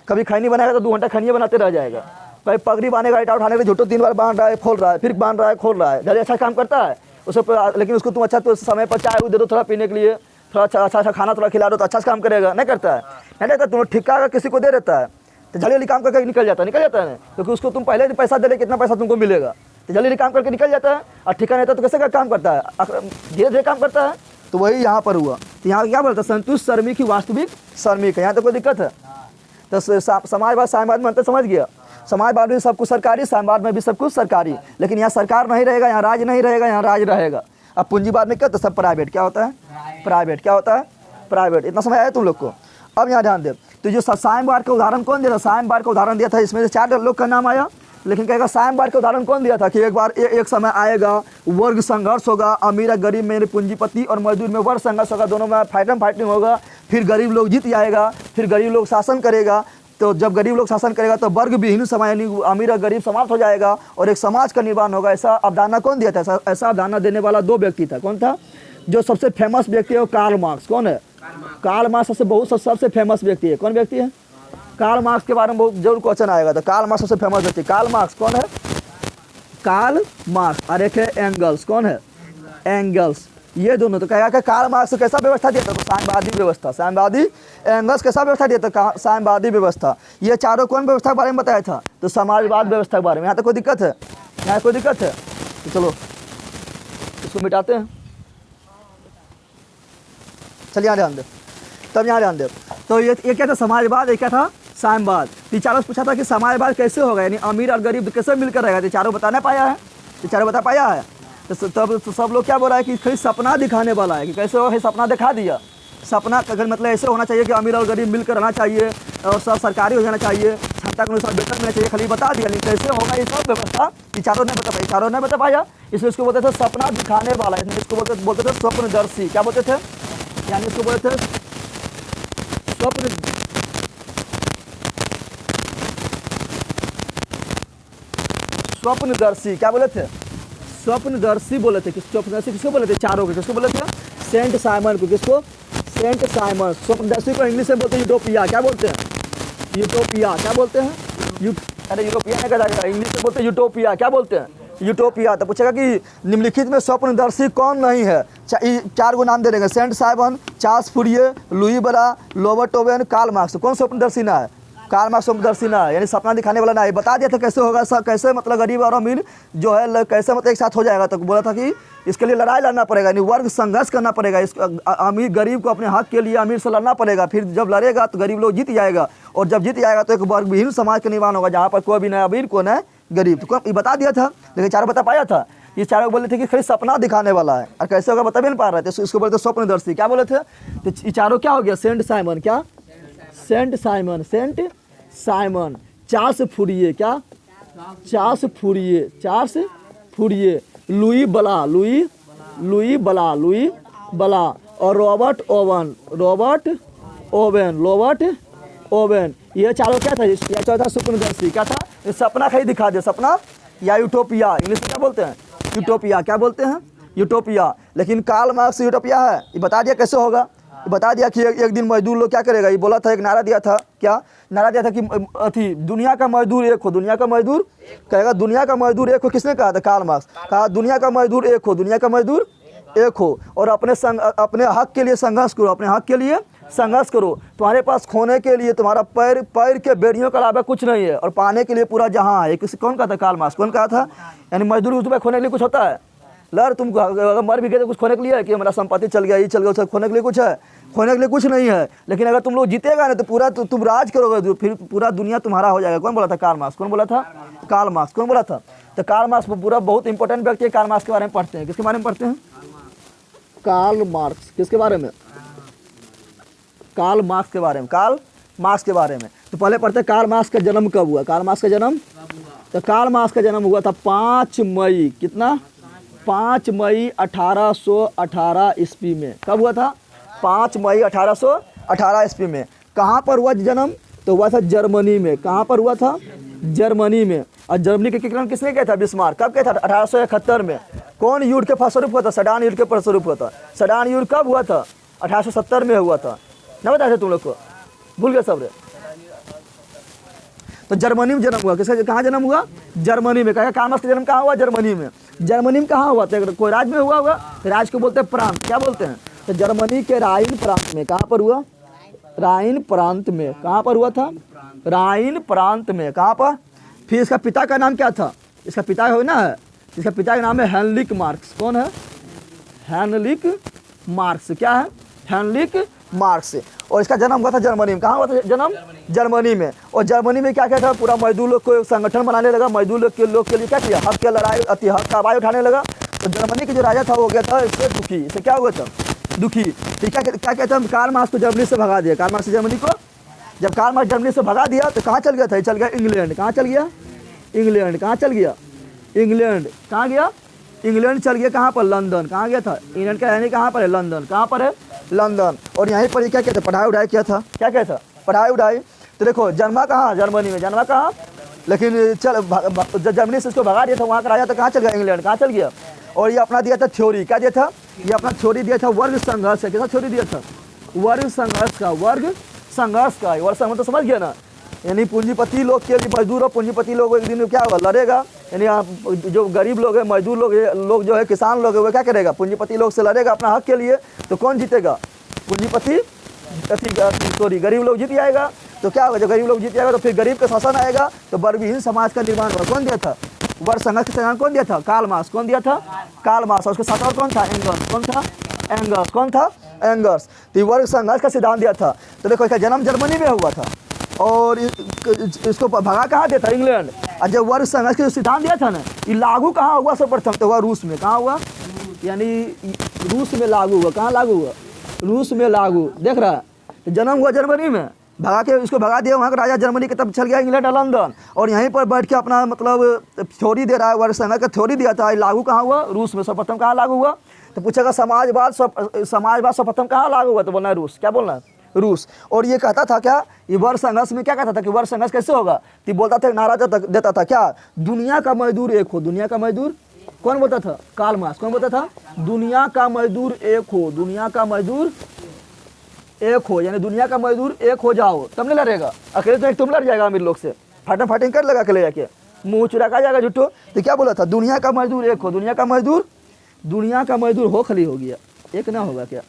कभी खैनी बनाएगा तो 2 घंटा खैनी बनाते रह जाएगा। भाई पगड़ी बांधेगा, ईटा उठाने के लिए झूठो 3 बार बांध रहा है, खोल रहा है, फिर बांध रहा है, खोल रहा है, जल्दी अच्छा काम करता है उसको। लेकिन उसको तुम अच्छा तो समय पर चाय दे दो थोड़ा पीने के लिए, थोड़ा अच्छा खाना थोड़ा खिला दो तो अच्छा से काम करेगा, नहीं करता है, नहीं देता। तुम ठिका अगर किसी को दे देता है तो जल्दी काम करके निकल जाता है ना, क्योंकि उसको तुम पहले पैसा दे ले कितना पैसा तुमको मिलेगा, तो जल्दी काम करके निकल जाता है। और ठिका नहीं था तो कैसे काम करता है, धीरे धीरे काम करता है। तो वही यहाँ पर हुआ। तो यहाँ क्या बोलता है, संतुष्ट श्रमिक ही वास्तविक श्रमिक है। यहाँ तो कोई दिक्कत है। तो समाजवाद साम्यवाद में अंतर समझ गया, समाजवाद में सब कुछ सरकारी, साम्यवाद में भी सब कुछ सरकारी, लेकिन यहाँ सरकार नहीं रहेगा, यहाँ राज नहीं रहेगा, यहाँ राज रहेगा। अब पूंजीवाद में क्या होता है, सब प्राइवेट। क्या होता है, प्राइवेट। क्या होता है, प्राइवेट। इतना समझ आया तुम लोग को। अब यहाँ ध्यान दे, तो जो साम्यवाद का उदाहरण कौन दिया था, साम्यवाद का उदाहरण दिया था, इसमें से 4 लोग का नाम आया। लेकिन कहेगा साम्यवाद का उदाहरण कौन दिया था कि एक बार एक समय आएगा, वर्ग संघर्ष होगा, अमीर गरीब में, पूंजीपति और मजदूर में वर्ग संघर्ष होगा, दोनों में फाइटिंग होगा, फिर गरीब लोग जीत जाएगा, फिर गरीब लोग शासन करेगा। तो जब गरीब लोग शासन करेगा तो वर्ग विहीन समाज यानी अमीर और गरीब समाप्त हो जाएगा और एक समाज का निर्माण होगा। ऐसा अवधारणा कौन दिया था, ऐसा अवधारणा देने वाला 2 व्यक्ति था। कौन था, जो सबसे फेमस व्यक्ति है वो कार्ल मार्क्स। कौन है, कार्ल मार्क्स सबसे फेमस व्यक्ति है। कौन व्यक्ति है, कार्ल मार्क्स के बारे में बहुत जरूर क्वेश्चन आएगा। तो कार्ल मार्क्स सबसे फेमस व्यक्ति। कार्ल मार्क्स कौन है, कार्ल मार्क्स। और एक है एंगल्स। कौन है, एंगल्स। ये दोनों। तो कहेगा कि कार्ल मार्क्स कैसा व्यवस्था दिया था, तो साम्यवादी व्यवस्था, साम्यवादी। एंगल्स कैसा व्यवस्था दिया था, साम्यवादी व्यवस्था। ये चारों कौन व्यवस्था के बारे में बताया था, तो समाजवाद व्यवस्था के बारे में। यहाँ तक कोई दिक्कत है, यहाँ कोई दिक्कत है, तो चलो इसको मिटाते हैं। चलिए यहाँ ध्यान दे, तब यहाँ ध्यान दे। तो ये क्या था, समाजवाद, ये क्या था, साम्यवाद। तो चारों से पूछा था कि समाजवाद कैसे होगा, यानी अमीर और गरीब कैसे मिलकर रहेगा। तो चारों बताना पाया है, तो चारों बता पाया है। तो तब तो सब लोग क्या बोल रहा है कि खाली सपना दिखाने वाला है कि कैसे हो, सपना दिखा दिया। सपना अगर मतलब ऐसे होना चाहिए कि अमीर और गरीब मिलकर रहना चाहिए और सब सरकारी हो जाना चाहिए, क्षमता के अनुसार वेतन मिलना चाहिए, खाली बता दिया। नहीं कैसे होगा ये सब व्यवस्था, ये चारों ने बता पाया, चारों ने बता पाया। इसलिए इसको बोलते थे सपना दिखाने वाला, इसको बोलते थे स्वप्नदर्शी। क्या बोलते थे, यानी इसको बोलते थे स्वप्नदर्शी। क्या बोले थे, स्वप्नदर्शी बोले थे। स्वप्नदर्शी किसको बोले थे, चारों को। किसको बोले थे, सेंट साइमन को। किसको, सेंट साइमन। स्वप्नदर्शी को इंग्लिश में बोलते हैं यूटोपिया। क्या बोलते हैं, यूटोपिया। क्या बोलते हैं, अरे यूटोपिया नहीं कहा जाएगा, इंग्लिश में बोलते हैं यूटोपिया। क्या बोलते हैं, यूटोपिया। तो पूछेगा कि निम्नलिखित में स्वप्नदर्शी कौन नहीं है। 4 को नाम दे देंगे, Saint Simon, Charles Fourier, Louis Blanc, Robert Owen, Karl Marx. कौन स्वप्नदर्शी ना है, कार्ल मार्क्स स्वप्नदर्शी ना है, यानी सपना दिखाने वाला ना है। बता दिया था कैसे होगा, कैसे मतलब गरीब और अमीर जो है कैसे मतलब एक साथ हो जाएगा। तो बोला था कि इसके लिए लड़ाई लड़ना पड़ेगा, यानी वर्ग संघर्ष करना पड़ेगा। इस अमीर गरीब को अपने हक के लिए अमीर से लड़ना पड़ेगा, फिर जब लड़ेगा तो गरीब लोग जीत जाएगा, और जब जीत जाएगा तो एक वर्गविहीन समाज का निर्माण होगा, जहाँ पर कोई भी न अमीर को न गरीब। तो ये बता दिया था, लेकिन चारों बता पाया था। ये चारों बोले थे कि खाली सपना दिखाने वाला है, और कैसे होगा बता भी नहीं पा रहे थे, इसको बोलते स्वप्नदर्शी। क्या बोले थे? तो ये चारों क्या हो गया? सेंट साइमन, क्या Saint Simon, Saint Simon, Charles Fourier, क्या Charles Fourier, Charles Fourier, Louis Blanc, Louis Blanc, और रॉबर्ट ओवन, ये चारों क्या था? ये चौथा स्वप्नदर्शी क्या था? ये सपना खाली दिखा दे, सपना या यूटोपिया, इंग्लिश में क्या बोलते हैं? यूटोपिया, क्या बोलते हैं? यूटोपिया। लेकिन कार्ल मार्क्स यूटोपिया है, ये बता दिया कैसे होगा। ये बता दिया कि एक दिन मजदूर लोग क्या करेगा। ये बोला था, एक नारा दिया था, क्या नारा दिया था कि अथी दुनिया का मजदूर एक हो, दुनिया का मजदूर कहेगा, दुनिया का मजदूर एक हो। किसने कहा था? Karl Marx. कहा दुनिया का मजदूर एक हो, दुनिया का मजदूर एक हो, और अपने हक के लिए संघर्ष करो, अपने हक के लिए संघर्ष करो। तुम्हारे पास खोने के लिए तुम्हारा पैर के बेड़ियों के अलावा कुछ नहीं है, और पाने के लिए पूरा जहां है। किसी कौन कहा था? Karl Marx. कौन कहा था? यानी मजदूर उसमें खोने के लिए कुछ होता है? लड़ तुम अगर मर भी गए तो कुछ खोने के लिए है कि हमारा संपत्ति चल गया, ये चल गया, उसका खोने के लिए कुछ है? खोने के लिए कुछ नहीं है। लेकिन अगर तुम लोग जीतेगा ना तो पूरा तुम राज करोगे, फिर पूरा दुनिया तुम्हारा हो जाएगा। कौन बोला था? Karl Marx. कौन बोला था? Karl Marx. कौन बोला था? तो कार्ल मार्क्स पूरा बहुत इंपॉर्टेंट व्यक्ति है। कार्ल मार्क्स के बारे में पढ़ते हैं। किसके बारे में पढ़ते हैं? Karl Marx. किसके बारे में? कार्ल मार्क्स के बारे में। कार्ल मार्क्स के बारे में तो पहले पढ़ते हैं कार्ल मार्क्स का जन्म कब हुआ। कार्ल मार्क्स का जन्म, तो कार्ल मार्क्स का जन्म हुआ था 5 मई, कितना? 5 मई 1818 ईस्वी में। कब हुआ था? 5 मई 1818 ईस्वी में। कहाँ पर हुआ जन्म? तो हुआ था जर्मनी में। कहाँ पर हुआ था? जर्मनी में। और जर्मनी के किरण किसने किया था? बिस्मार्क। कब किया था? 1871 में। कौन युद्ध के फलस्वरूप हुआ था? सडान युद्ध के फलस्वरूप हुआ था। सडान युद्ध कब हुआ था? 1870 में हुआ था। ना बताए थे तुम लोग को? भूल गए सब रे? तो जर्मनी में जन्म हुआ। किसका? कहाँ जन्म हुआ? जर्मनी में। कहा कार्ल मार्क्स का जन्म कहाँ हुआ? जर्मनी में। जर्मनी में कहाँ हुआ था? कोई राज्य में हुआ होगा? राज्य को बोलते हैं प्रांत। क्या बोलते हैं? तो जर्मनी के राइन प्रांत में। कहाँ पर हुआ? राइन प्रांत में। कहाँ पर हुआ था? राइन प्रांत में। कहाँ पर? फिर इसका पिता का नाम क्या था? इसका पिता हो ना है, इसका पिता का नाम है हेनरिक मार्क्स। कौन है? Heinrich Marx. क्या है? Heinrich Marx. और इसका जन्म हुआ था जर्मनी में। कहाँ हुआ था जन्म? जर्मनी में। और जर्मनी में क्या क्या था? पूरा मजदूर लोग को संगठन बनाने लगा। मजदूर लोग के लिए क्या किया? हक के लड़ाई, हक का आवाज उठाने लगा। तो जर्मनी के जो राजा था वो गया था इससे दुखी। इससे क्या हुआ था? दुखी। तो क्या कहते हैं? कार्ल मार्क्स को जर्मनी से भगा दिया। कार्ल मार्क्स जर्मनी को, जब कार्ल मार्क्स जर्मनी से भगा दिया तो कहाँ चल गया था? चल गया इंग्लैंड। कहाँ चल गया? इंग्लैंड। कहाँ चल गया? इंग्लैंड। कहाँ गया? इंग्लैंड चल गया। कहाँ पर? लंदन। कहाँ गया था? इंग्लैंड का यानी कहाँ पर है? लंदन। कहाँ पर है? लंदन। और यहीं पर क्या कहते? पढ़ाई उढ़ाई किया था। क्या कहता? पढ़ाई उढ़ाई। तो देखो जन्मा कहाँ? जर्मनी में। जन्मा कहाँ? लेकिन चल जर्मनी से उसको भगा दिया था, वहाँ का राजा तो कहाँ चल गया? इंग्लैंड। कहाँ चल गया? और ये अपना दिया था थ्योरी। क्या दिया था? ये अपना थ्योरी दिया था वर्ग संघर्ष का। कैसा थ्योरी दिया था? वर्ग संघर्ष का। वर्ग संघर्ष का। वर्ग संघर्ष तो समझ गया ना? यानी पूंजीपति लोग के लिए मजदूर और पूंजीपति लोग एक दिन क्या होगा? लड़ेगा। यानी आप जो गरीब लोग है, मजदूर लोग जो है, किसान लोग है, वो क्या करेगा? पूंजीपति लोग से लड़ेगा अपना हक के लिए। तो कौन जीतेगा? पूंजीपति, सॉरी गरीब लोग जीत जाएगा। तो क्या होगा? जब गरीब लोग जीत जाएगा तो फिर गरीब का शासन आएगा, तो वर्गविहीन समाज का निर्माण होगा। कौन दिया था? वर्ग संघर्ष का सिद्धांत कौन दिया था? Karl Marx. कौन दिया था? Karl Marx. उसके साथ और कौन था? एंगल्स। कौन था? एंगल्स। कौन था? एंगल्स। तो वर्ग संघर्ष का सिद्धांत दिया था। तो देखो इसका जन्म जर्मनी में हुआ था, और इसको भगा कहाँ दिया था? इंग्लैंड। और जब वर्ग संघर्ष का सिद्धांत दिया था ना, ये लागू कहाँ हुआ? सर्वप्रथम तो हुआ रूस में। कहाँ हुआ? यानी रूस में लागू हुआ। कहाँ लागू हुआ? रूस में लागू। देख रहा है? तो जन्म हुआ जर्मनी में, भगा के इसको भगा दिया वहाँ का राजा जर्मनी के, तब चल गया इंग्लैंड और लंदन, और यहीं पर बैठ के अपना मतलब थ्योरी दे रहा है। वर्ग संघर्ष का थ्योरी दिया था। लागू कहाँ हुआ? रूस में। सर्वप्रथम कहाँ लागू हुआ? तो पूछेगा समाजवाद सर्वप्रथम कहाँ लागू हुआ? तो बोलना है रूस। क्या बोलना है? रूस। और ये कहता था क्या? ये वर्ग संघर्ष में क्या कहता था कि वर्ग संघर्ष कैसे होगा? तो बोलता था, नारा देता था क्या? दुनिया का मजदूर एक हो। दुनिया का मजदूर कौन बोलता था? Karl Marx. कौन बोलता था? दुनिया का मजदूर एक हो। दुनिया का मजदूर एक हो, यानी दुनिया का मजदूर एक हो जाओ, तब नहीं लड़ेगा। अकेले तो एक तुम लड़ जाएगा अमीर लोग से, फाइटिंग कर लगा के ले जाके, मुंह चुरा का जाएगा जुट्टो। तो क्या बोला था? दुनिया का मजदूर एक हो। दुनिया का मजदूर हो, खाली हो गया, एक ना होगा क्या?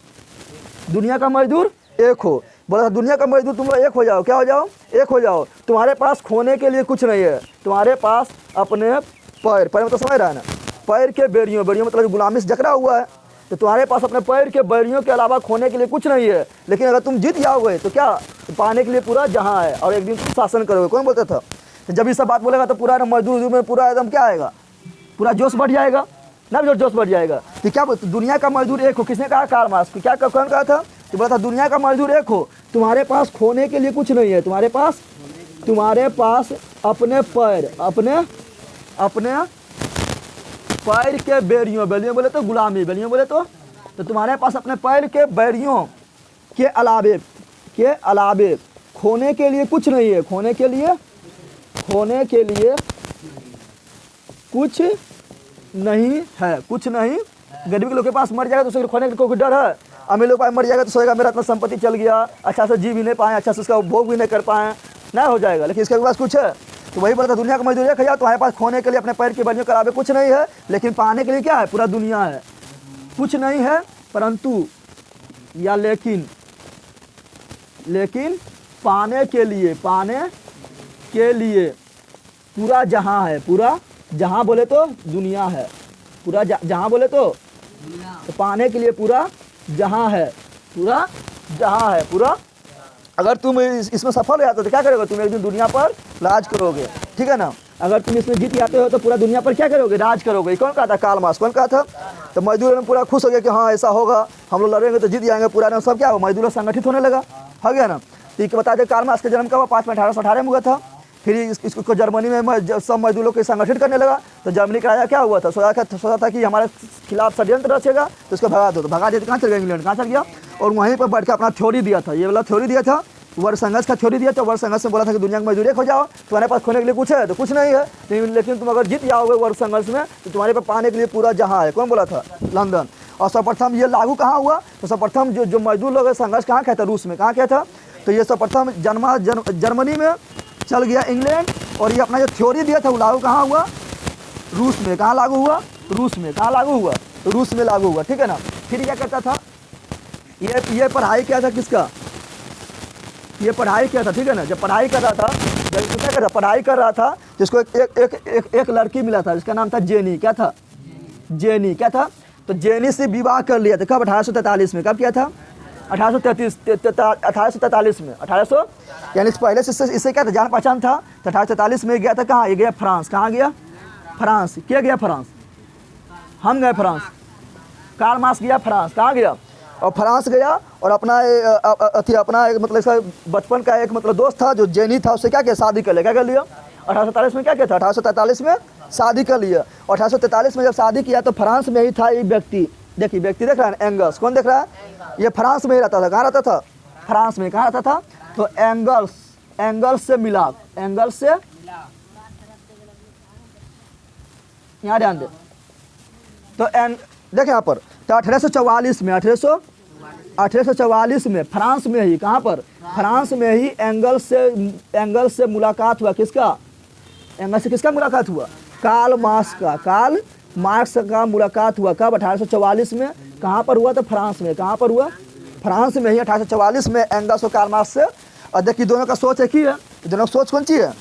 दुनिया का मजदूर एक हो, बोला था दुनिया का मजदूर तुम लोग एक हो जाओ, क्या हो जाओ, एक हो जाओ। तुम्हारे पास खोने के लिए कुछ नहीं है, तुम्हारे पास अपने पैर, पैर मतलब समझ रहा है ना, पैर के बेड़ियों, बेड़ियों मतलब गुलामी से जकड़ा हुआ है, तो तुम्हारे पास अपने पैर के बेड़ियों के अलावा खोने के लिए कुछ नहीं है। लेकिन अगर तुम जीत जाओगे तो क्या, पाने के लिए पूरा जहां है, और एक दिन तुम शासन करोगे। कौन बोलता था? तो जब ये सब बात बोलेगा तो पूरा मजदूर में पूरा एकदम क्या आएगा, पूरा जोश बढ़ जाएगा ना, जोश बढ़ जाएगा। तो क्या बोलते, दुनिया का मजदूर एक हो। किसने कहा? Karl Marx. क्या कौन कहा था? तो बोला था दुनिया का मजदूर एक हो, तुम्हारे पास खोने के लिए कुछ नहीं है, तुम्हारे पास अपने पैर, अपने पैर के बेड़ियों, बेड़ियों बोले तो गुलामी, बेड़ियों बोले तो तुम्हारे पास अपने पैर के बेड़ियों के अलावे खोने के लिए कुछ नहीं है, खोने के लिए कुछ नहीं है, कुछ नहीं। गरीब के लोग के पास मर जाएगा तो उसके खोने का कोई डर है? अमीर लोग के पास मर जाएगा तो सोएगा मेरा इतना संपत्ति चल गया, अच्छा से जी भी नहीं पाए, अच्छा से उसका उपभोग भी नहीं कर पाए, ना हो जाएगा। लेकिन इसके पास कुछ है। तो वही बोलता दुनिया का मजदूर एक हजार, तुम्हारे पास खोने के लिए अपने पैर के बेड़ियों के अलावे कुछ नहीं है, लेकिन पाने के लिए क्या है, पूरा दुनिया है। कुछ नहीं है परंतु या लेकिन पाने के लिए पूरा जहां है, पूरा जहां बोले तो दुनिया है, पूरा जहां बोले तो पाने के लिए पूरा जहां है, पूरा। अगर तुम इसमें सफल हो जाते हो तो क्या करोगे, तुम एक दिन दुनिया पर राज करोगे, ठीक है ना। अगर तुम इसमें जीत जाते हो तो पूरा दुनिया पर क्या करोगे, राज करोगे। कौन कहा था? Karl Marx. कौन कहा था? तो मजदूरों में पूरा खुश हो गया कि हाँ ऐसा होगा, हम लोग लड़ेंगे तो जीत जाएंगे पूरा, ना सब क्या हो, मजदूरों संगठित होने लगा, हो गया ना। तो बता दें कार्ल मार्क्स का जन्म कब हुआ? 5 मई 1818 में हुआ था। फिर इसको जर्मनी में सब मजदूरों को संगठित करने लगा। तो जर्मनी का राजा क्या हुआ था, सोचा था कि हमारे खिलाफ षड्यंत्र रचेगा, तो उसको भगा दो। तो भगा दिया तो कहाँ चल गया, इंग्लैंड। कहाँ चल गया? और वहीं पर बैठ के अपना थ्योरी दिया था, ये वाला थ्योरी दिया था, वर्ग संघर्ष का थ्योरी दिया था। वर्ग संघर्ष में बोला था कि दुनिया में मजदूर एक हो जाओ, तुम्हारे पास खोने के लिए कुछ है तो कुछ नहीं है, लेकिन तुम अगर जीत जाओगे वर्ग संघर्ष में तो तुम्हारे पास पाने के लिए पूरा जहां है। कौन बोला था? लंदन। और सर्वप्रथम ये लागू कहाँ हुआ? तो सर्वप्रथम जो मजदूर लोग संघर्ष कहाँ किया था? रूस में। कहाँ किया था? तो ये सर्वप्रथम जर्मनी में चल गया, इंग्लैंड। और ये अपना जो थ्योरी दिया था वो लागू कहाँ हुआ? रूस में। कहाँ लागू हुआ? रूस में। कहाँ लागू हुआ? रूस में लागू हुआ, ठीक है ना। फिर क्या करता था, ये पढ़ाई किया था किसका, ये पढ़ाई किया था, ठीक है ना। जब पढ़ाई कर रहा था, जब क्या कर रहा, पढ़ाई कर रहा था, जिसको एक लड़की मिला था जिसका नाम था जेनी। क्या था? जेनी। क्या था? तो जेनी से विवाह कर लिया था। कब? 1843 में। कब किया था? 1843 में। 1800 यानी पहले से इससे क्या था, जान पहचान था। तो 1843 में गया था कहाँ? ये गया फ्रांस। कहाँ गया? फ्रांस। क्या गया? फ्रांस। हम गए फ्रांस। कार्ल मार्क्स गया फ्रांस। कहाँ गया? और फ्रांस गया और अपना एक मतलब इसका बचपन का एक मतलब दोस्त था जो जेनी था, उससे क्या किया? शादी कर लिया। क्या कर लिया? 1843 में क्या किया था? 1843 में शादी कर लिया। और 1843 में जब शादी किया तो फ्रांस में ही था एक व्यक्ति, देखिए व्यक्ति देख रहा है, एंगल्स। कौन देख रहा है? ये फ्रांस में ही रहता था। कहाँ रहता था? फ्रांस में। कहाँ रहता था? तो एंगल्स से मिला, एंगल्स से, यहाँ ध्यान दे। तो देखें यहाँ पर, तो 1844 में 1844 में फ्रांस में ही, कहाँ पर? फ्रांस में ही एंगल्स से मुलाकात हुआ। किसका? एंगल्स से किसका मुलाकात हुआ? कार्ल मार्क्स का मुलाकात हुआ। कब? 1844 में। कहाँ पर हुआ? तो फ्रांस में। कहाँ पर हुआ? फ्रांस में ही 1844 में एंगल्स और कार्ल मार्क्स से। और देखिए दोनों का सोच एक ही है। दोनों की सोच कौन सी है?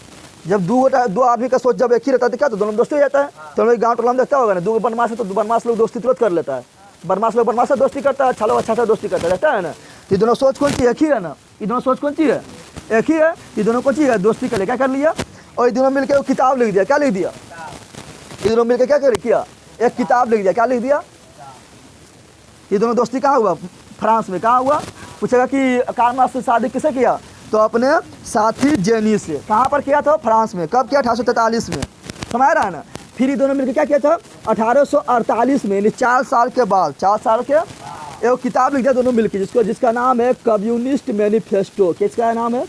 जब दो आदमी का सोच जब एक ही रहता है तो क्या, तो दोनों दोस्ती हो जाता है। तो हम गाँव टोला में देखता होगा ना, दो बनमास है तो बनमास लोग दोस्ती तुरंत कर लेता है, बनमास लोग बनमास से दोस्ती करता है, अच्छा लोग अच्छा से दोस्ती करता रहता है ना। ये दोनों सोच कौन सी एक ही है ना, ये दोनों सोच कौन सी है? एक ही है। ये दोनों कौन सी है? दोस्ती कर ले, क्या कर लिया? और ये दोनों मिलकर किताब लिख दिया। क्या लिख दिया? ये दोनों मिलकर क्या किया? एक किताब लिख दिया। क्या लिख दिया? ये दोनों दोस्ती कहाँ हुआ? फ्रांस में। कहाँ हुआ? पूछेगा कि कार्ल मार्क्स से शादी किसे किया? तो अपने साथी जेनी से। कहाँ पर किया था? फ्रांस में। कब किया? 1843 में। समझ रहा है ना। फिर ये दोनों मिलकर क्या किया था? 1848 में, यानी 4 साल के बाद, 4 साल के एक किताब लिख दिया दोनों मिलकर, जिसका नाम है कम्युनिस्ट मैनिफेस्टो। किसका नाम है?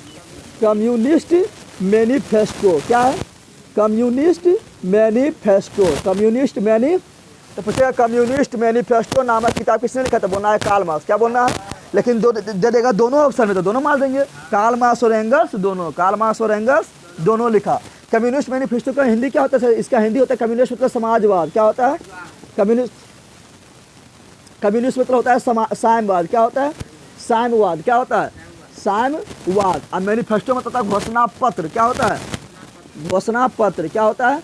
Communist manifesto. क्या है? Communist manifesto. तो पूछेगा कम्युनिस्ट मैनिफेस्टो नामक किताब किसने लिखा था? बोलना है कार्ल मार्क्स। क्या बोलना है? लेकिन दे देगा दोनों ऑप्शन में तो दोनों मार देंगे, कार्ल मार्क्स और एंगल्स दोनों, कार्ल मार्क्स और एंगल्स दोनों लिखा। कम्युनिस्ट मैनिफेस्टो का हिंदी क्या होता है? इसका हिंदी होता है कम्युनिस्ट मतलब समाजवाद। क्या होता है? कम्युनिस्ट मतलब होता है साम्यवाद। क्या होता है? साम्यवाद। क्या होता है? साम्यवाद। अब मैनिफेस्टो मतलब होता है घोषणा पत्र। क्या होता है? घोषणा पत्र। क्या होता है?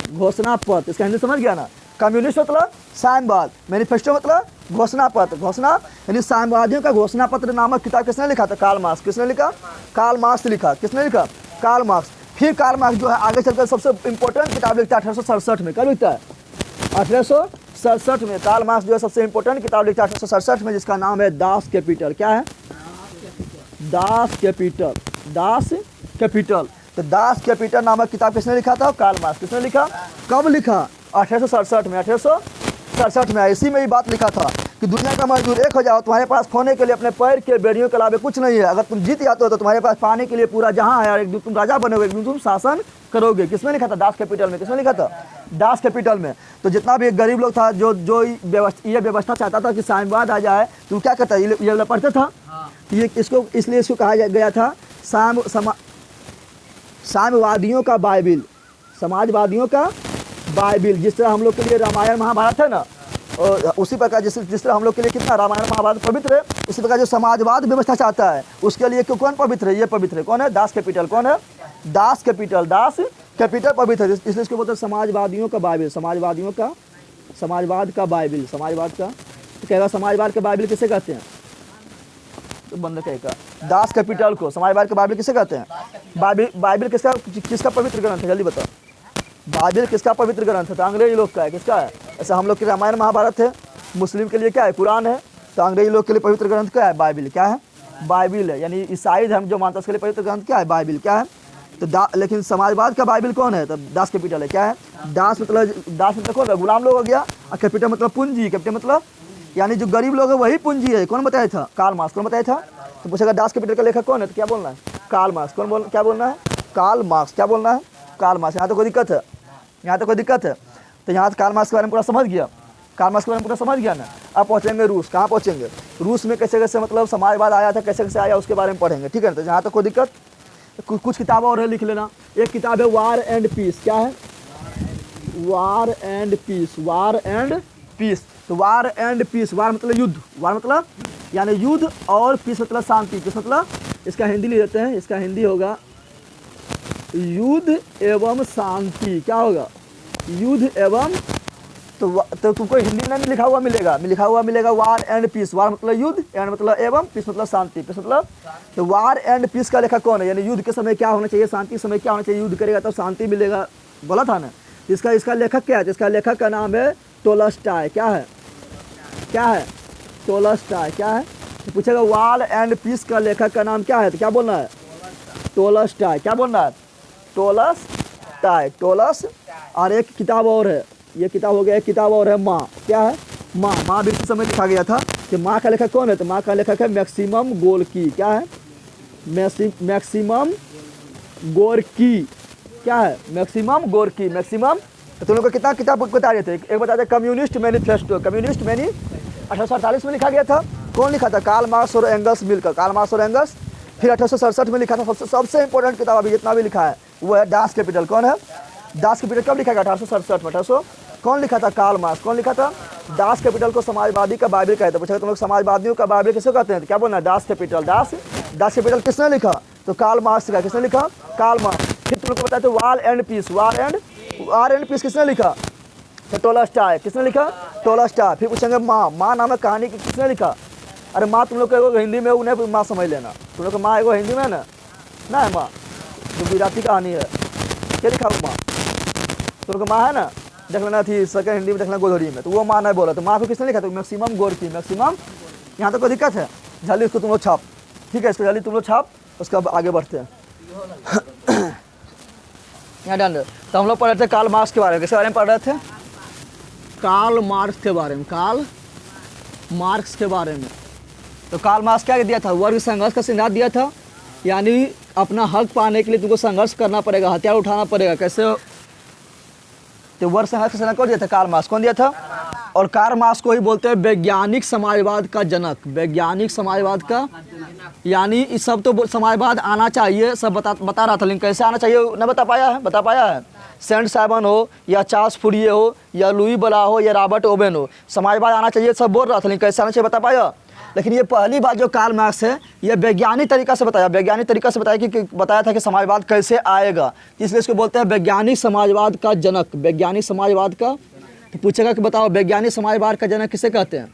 घोषणा पत्र। इसका हिंदी समझ गया ना? कम्युनिस्ट मतलब साम्यवाद, मैनिफेस्टो मतलब घोषणा पत्र। घोषणा यानी साम्यवादियों का घोषणा पत्र नामक किताब किसने लिखा था? Karl Marx. किसने लिखा? कार्ल मार्क्स लिखा। किसने लिखा? Karl Marx. फिर कार्ल मार्क्स जो है आगे चलकर सबसे इंपॉर्टेंट किताब लिखता है 1867 में। कब लिखता है? 1867 में कार्ल मार्क्स जो है सबसे इंपॉर्टेंट किताब लिखता है 1867 में, जिसका नाम है दास कैपिटल। क्या है? Das Kapital. Das Kapital. तो दास कैपिटल नामक किताब किसने लिखा था? Karl Marx. किसने लिखा? कब लिखा? 1867 में। 1867 में। इसी में ही बात लिखा था कि दुनिया का मजदूर एक हो जाओ, तुम्हारे पास खोने के लिए अपने पैर के बेड़ियों के अलावा कुछ नहीं है। अगर तुम जीत जाते हो तो तुम्हारे पास पाने के लिए पूरा जहां है, और एक दिन तुम राजा बनोगे, एक दिन तुम शासन करोगे। किसमें लिखा था? दास कैपिटल में। किसमें लिखा था? दास कैपिटल में। तो जितना भी गरीब लोग था, जो ये व्यवस्था चाहता था कि साम्यवाद आ जाए, तो क्या कहता है? ये पढ़ता था ये इसको, इसलिए इसको कहा गया था साम्यवादियों का बाइबिल, समाजवादियों का बाइबिल। जिस तरह हम लोग के लिए रामायण महाभारत है ना, और उसी प्रकार जिस तरह हम लोग के लिए कितना रामायण महाभारत पवित्र है, उसी प्रकार जो समाजवाद व्यवस्था चाहता है उसके लिए कौन पवित्र है? ये पवित्र है। कौन है? Das capital. कौन है? Das Kapital. दास कैपिटल पवित्र है, इसलिए इसको बोलते हैं समाजवादियों का बाइबिल। समाजवादियों का, समाजवाद का बाइबिल। समाजवाद का तो कहेगा समाजवाद का बाइबिल किसे कहते हैं? तो बंद कहेगा दास कैपिटल को समाजवाद का बाइबिल किसे कहते हैं? बाइबिल किसका पवित्र ग्रंथ है? जल्दी बताओ। बाइबिल किसका पवित्र ग्रंथ है? तो अंग्रेजी लोग का है। किसका है? ऐसा हम लोग के रामायण महाभारत है, मुस्लिम के लिए क्या है? कुरान है। तो अंग्रेजी लोग के लिए पवित्र ग्रंथ क्या है? बाइबिल। क्या है? बाइबिल है। यानी ईसाई धर्म जो मानता है उसके लिए पवित्र ग्रंथ क्या है? बाइबिल। क्या है? तो लेकिन समाजवाद का बाइबिल कौन है? तो दास कैपिटल है। क्या है? दास मतलब कौन है? गुलाम लोग हो गया। और कैपिटल मतलब पूंजी। कैपिटल मतलब यानी जो गरीब लोग है वही पूंजी है। कौन बताया था? Karl Marx. कौन बताया था? तो पूछेगा दास कैपिटल का लेखक कौन है? तो क्या बोलना है? Karl Marx. क्या बोलना है? Karl Marx. क्या बोलना है? Karl Marx. यहाँ तो कोई दिक्कत है? यहाँ तो कोई दिक्कत है? तो यहाँ कार्ल मार्क्स के बारे में पूरा समझ गया। कार्ल मार्क्स के बारे में पूरा समझ गया ना। अब पहुँचेंगे रूस। कहाँ पहुँचेंगे? रूस में कैसे कैसे मतलब समाजवाद आया था, कैसे कैसे आया, उसके बारे में पढ़ेंगे। ठीक है ना? तो यहाँ तक कोई दिक्कत? कुछ किताबें और है, लिख लेना। एक किताब है वार एंड पीस। क्या है? War and peace. War and peace. तो वार एंड पीस, वार मतलब युद्ध, वार मतलब यानी युद्ध, और पीस मतलब शांति। पीस मतलब इसका हिंदी लिख देते हैं, इसका हिंदी होगा युद्ध एवं शांति। क्या होगा? युद्ध एवं, तो तुमको हिंदी में लिखा हुआ मिलेगा वार एंड पीस। वार मतलब युद्ध, एंड मतलब एवं, पीस मतलब शांति। पीस मतलब, तो वार एंड पीस का लेखक कौन है? यानी युद्ध के समय क्या होना चाहिए, शांति के समय क्या होना चाहिए। युद्ध करेगा तो शांति मिलेगा, बोला था ना। इसका लेखक क्या है? इसका लेखक का नाम है टोलस्टॉय। क्या है? क्या है? टोलस्टॉय। क्या है? तो पूछेगा वार एंड पीस का लेखक का नाम क्या है? तो क्या बोलना है? टोलस्टॉय। क्या बोलना है? टोलस्टॉय। टोलस। और एक किताब और है, ये किताब हो गया। एक किताब और है माँ। क्या है? माँ भी इस समय लिखा गया था। कि माँ का लेखक कौन है? तो माँ का लेखक है मैक्सिमम गोर्की। क्या है? Maximum Gorky. क्या है? Maximum Gorky. मैक्सिमम। तो तुम लोग को कितना किताब बता रहे थे? एक बता दें, कम्युनिस्ट मैनिफेस्टो। कम्युनिस्ट 1848 में लिखा गया था। कौन लिखा था? कार्ल मार्क्स और एंगल्स मिलकर। कार्ल मार्क्स और एंगल्स। फिर 1867 में लिखा था सबसे इंपॉर्टेंट किताब अभी जितना भी लिखा है वो है दास कैपिटल। कौन है? दास कैपिटल कब लिखा गया? 1867 में। 1800 कौन लिखा था? Karl Marx. कौन लिखा था? दास कैपिटल को समाजवादी का बाइबिल कहते हैं। पूछा तुम लोग समाजवादियों का बाइबिल किसे कहते हैं? तो क्या बोलना है? Das Kapital. दास कैपिटल किसने लिखा? तो कार्ल मार्क्स का। किसने लिखा? Karl Marx. फिर तुम लोग को बताया तो war and peace. War and peace किसने लिखा? तो टोलस्टॉय। किसने लिखा? टोलस्टॉय। फिर पूछेंगे माँ नामक कहानी की किसने लिखा? अरे माँ तुम लोग को हिंदी में उन्हें माँ समझ लेना। तुम लोग को माँ एगो हिंदी में है ना है माँ, जो गुजराती कहानी है। क्या लिखा वो माँ? तुम लोग को माँ है ना, देख लेना थी सके हिंदी में, देखना गोधड़ी में। तो वो माँ नहीं बोला, तो माँ को किसने लिखा? तो मैक्सिमम गोर्की। मैक्सिमम। यहाँ तक कोई दिक्कत है? जल्दी इसको तुम लोग छाप। ठीक है, इसको जल्दी तुम लोग छाप, उसका आगे बढ़ते हैं। यहाँ डन। तो हम लोग पढ़ रहे थे कार्ल मार्क्स के बारे में। किसके बारे में पढ़ रहे थे? कार्ल मार्क्स के बारे में। कार्ल मार्क्स के बारे में। तो कार्ल मार्क्स क्या दिया था? वर्ग संघर्ष का सिद्धांत दिया था। यानी अपना हक पाने के लिए तुमको संघर्ष करना पड़ेगा, हथियार उठाना पड़ेगा। कैसे? तो वर्ग संघर्ष का सिद्धांत कौन दिया था? Karl Marx. कौन दिया था? और कार्ल मार्क्स को ही बोलते हैं वैज्ञानिक समाजवाद का जनक। वैज्ञानिक समाजवाद का, यानी इस सब तो समाजवाद आना चाहिए, सब बता रहा था, लेकिन कैसे आना चाहिए न बता पाया है। सेंट साइमन हो या चार्ल्स फूरिये हो या लुई बला हो या रॉबर्ट ओवेन हो, समाजवाद आना चाहिए सब बोल रहा था, लेकिन कैसे आना चाहिए बता पाया? लेकिन ये पहली बात जो कार्ल मार्क्स है ये वैज्ञानिक तरीका से बताया, वैज्ञानिक तरीका से बताया कि बताया था कि समाजवाद कैसे आएगा, इसलिए इसको बोलते हैं वैज्ञानिक समाजवाद का जनक। वैज्ञानिक समाजवाद का, तो पूछेगा कि बताओ वैज्ञानिक समाजवाद का जनक किसे कहते हैं?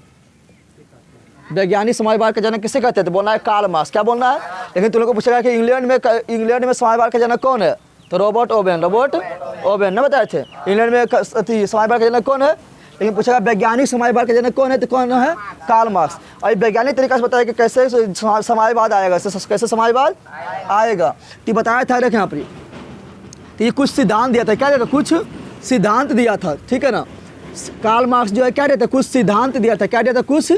वैज्ञानिक समाजवाद का जनक किसे कहते हैं? तो बोलना है कार्ल मार्क्स। क्या बोलना है? लेकिन तुम लोग को पूछेगा कि इंग्लैंड में समाजवाद का जनक कौन है? तो रॉबर्ट ओवेन ने बताए थे। इंग्लैंड में समाजवाद का जनक कौन है? लेकिन पूछेगा वैज्ञानिक समाजवाद का जनक कौन है? तो कौन है? Karl Marx. और वैज्ञानिक तरीका से बताया कि कैसे समाजवाद आएगा, कैसे समाजवाद आएगा। तो बताया था यहाँ पर, तो ये कुछ सिद्धांत दिया था। क्या दिया था? कुछ सिद्धांत दिया था, ठीक है ना। कार्ल मार्क्स जो है क्या दिया था? कुछ सिद्धांत दिया था। क्या दिया था? कुछ।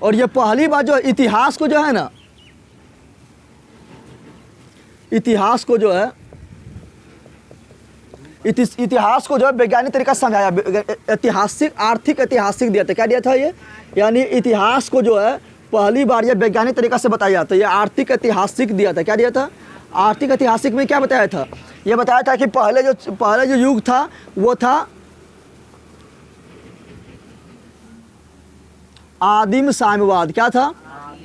और ये पहली बार जो इतिहास को जो है ना, इतिहास को जो है वैज्ञानिक तरीका से समझाया। ऐतिहासिक, आर्थिक ऐतिहासिक दिया था। क्या दिया था ये? यानी इतिहास को जो है पहली बार ये वैज्ञानिक तरीका से बताया जाता है। ये आर्थिक ऐतिहासिक दिया था। क्या दिया था? आर्थिक ऐतिहासिक में क्या बताया था? ये बताया था कि पहले जो युग था वो था आदिम साम्यवाद। क्या था?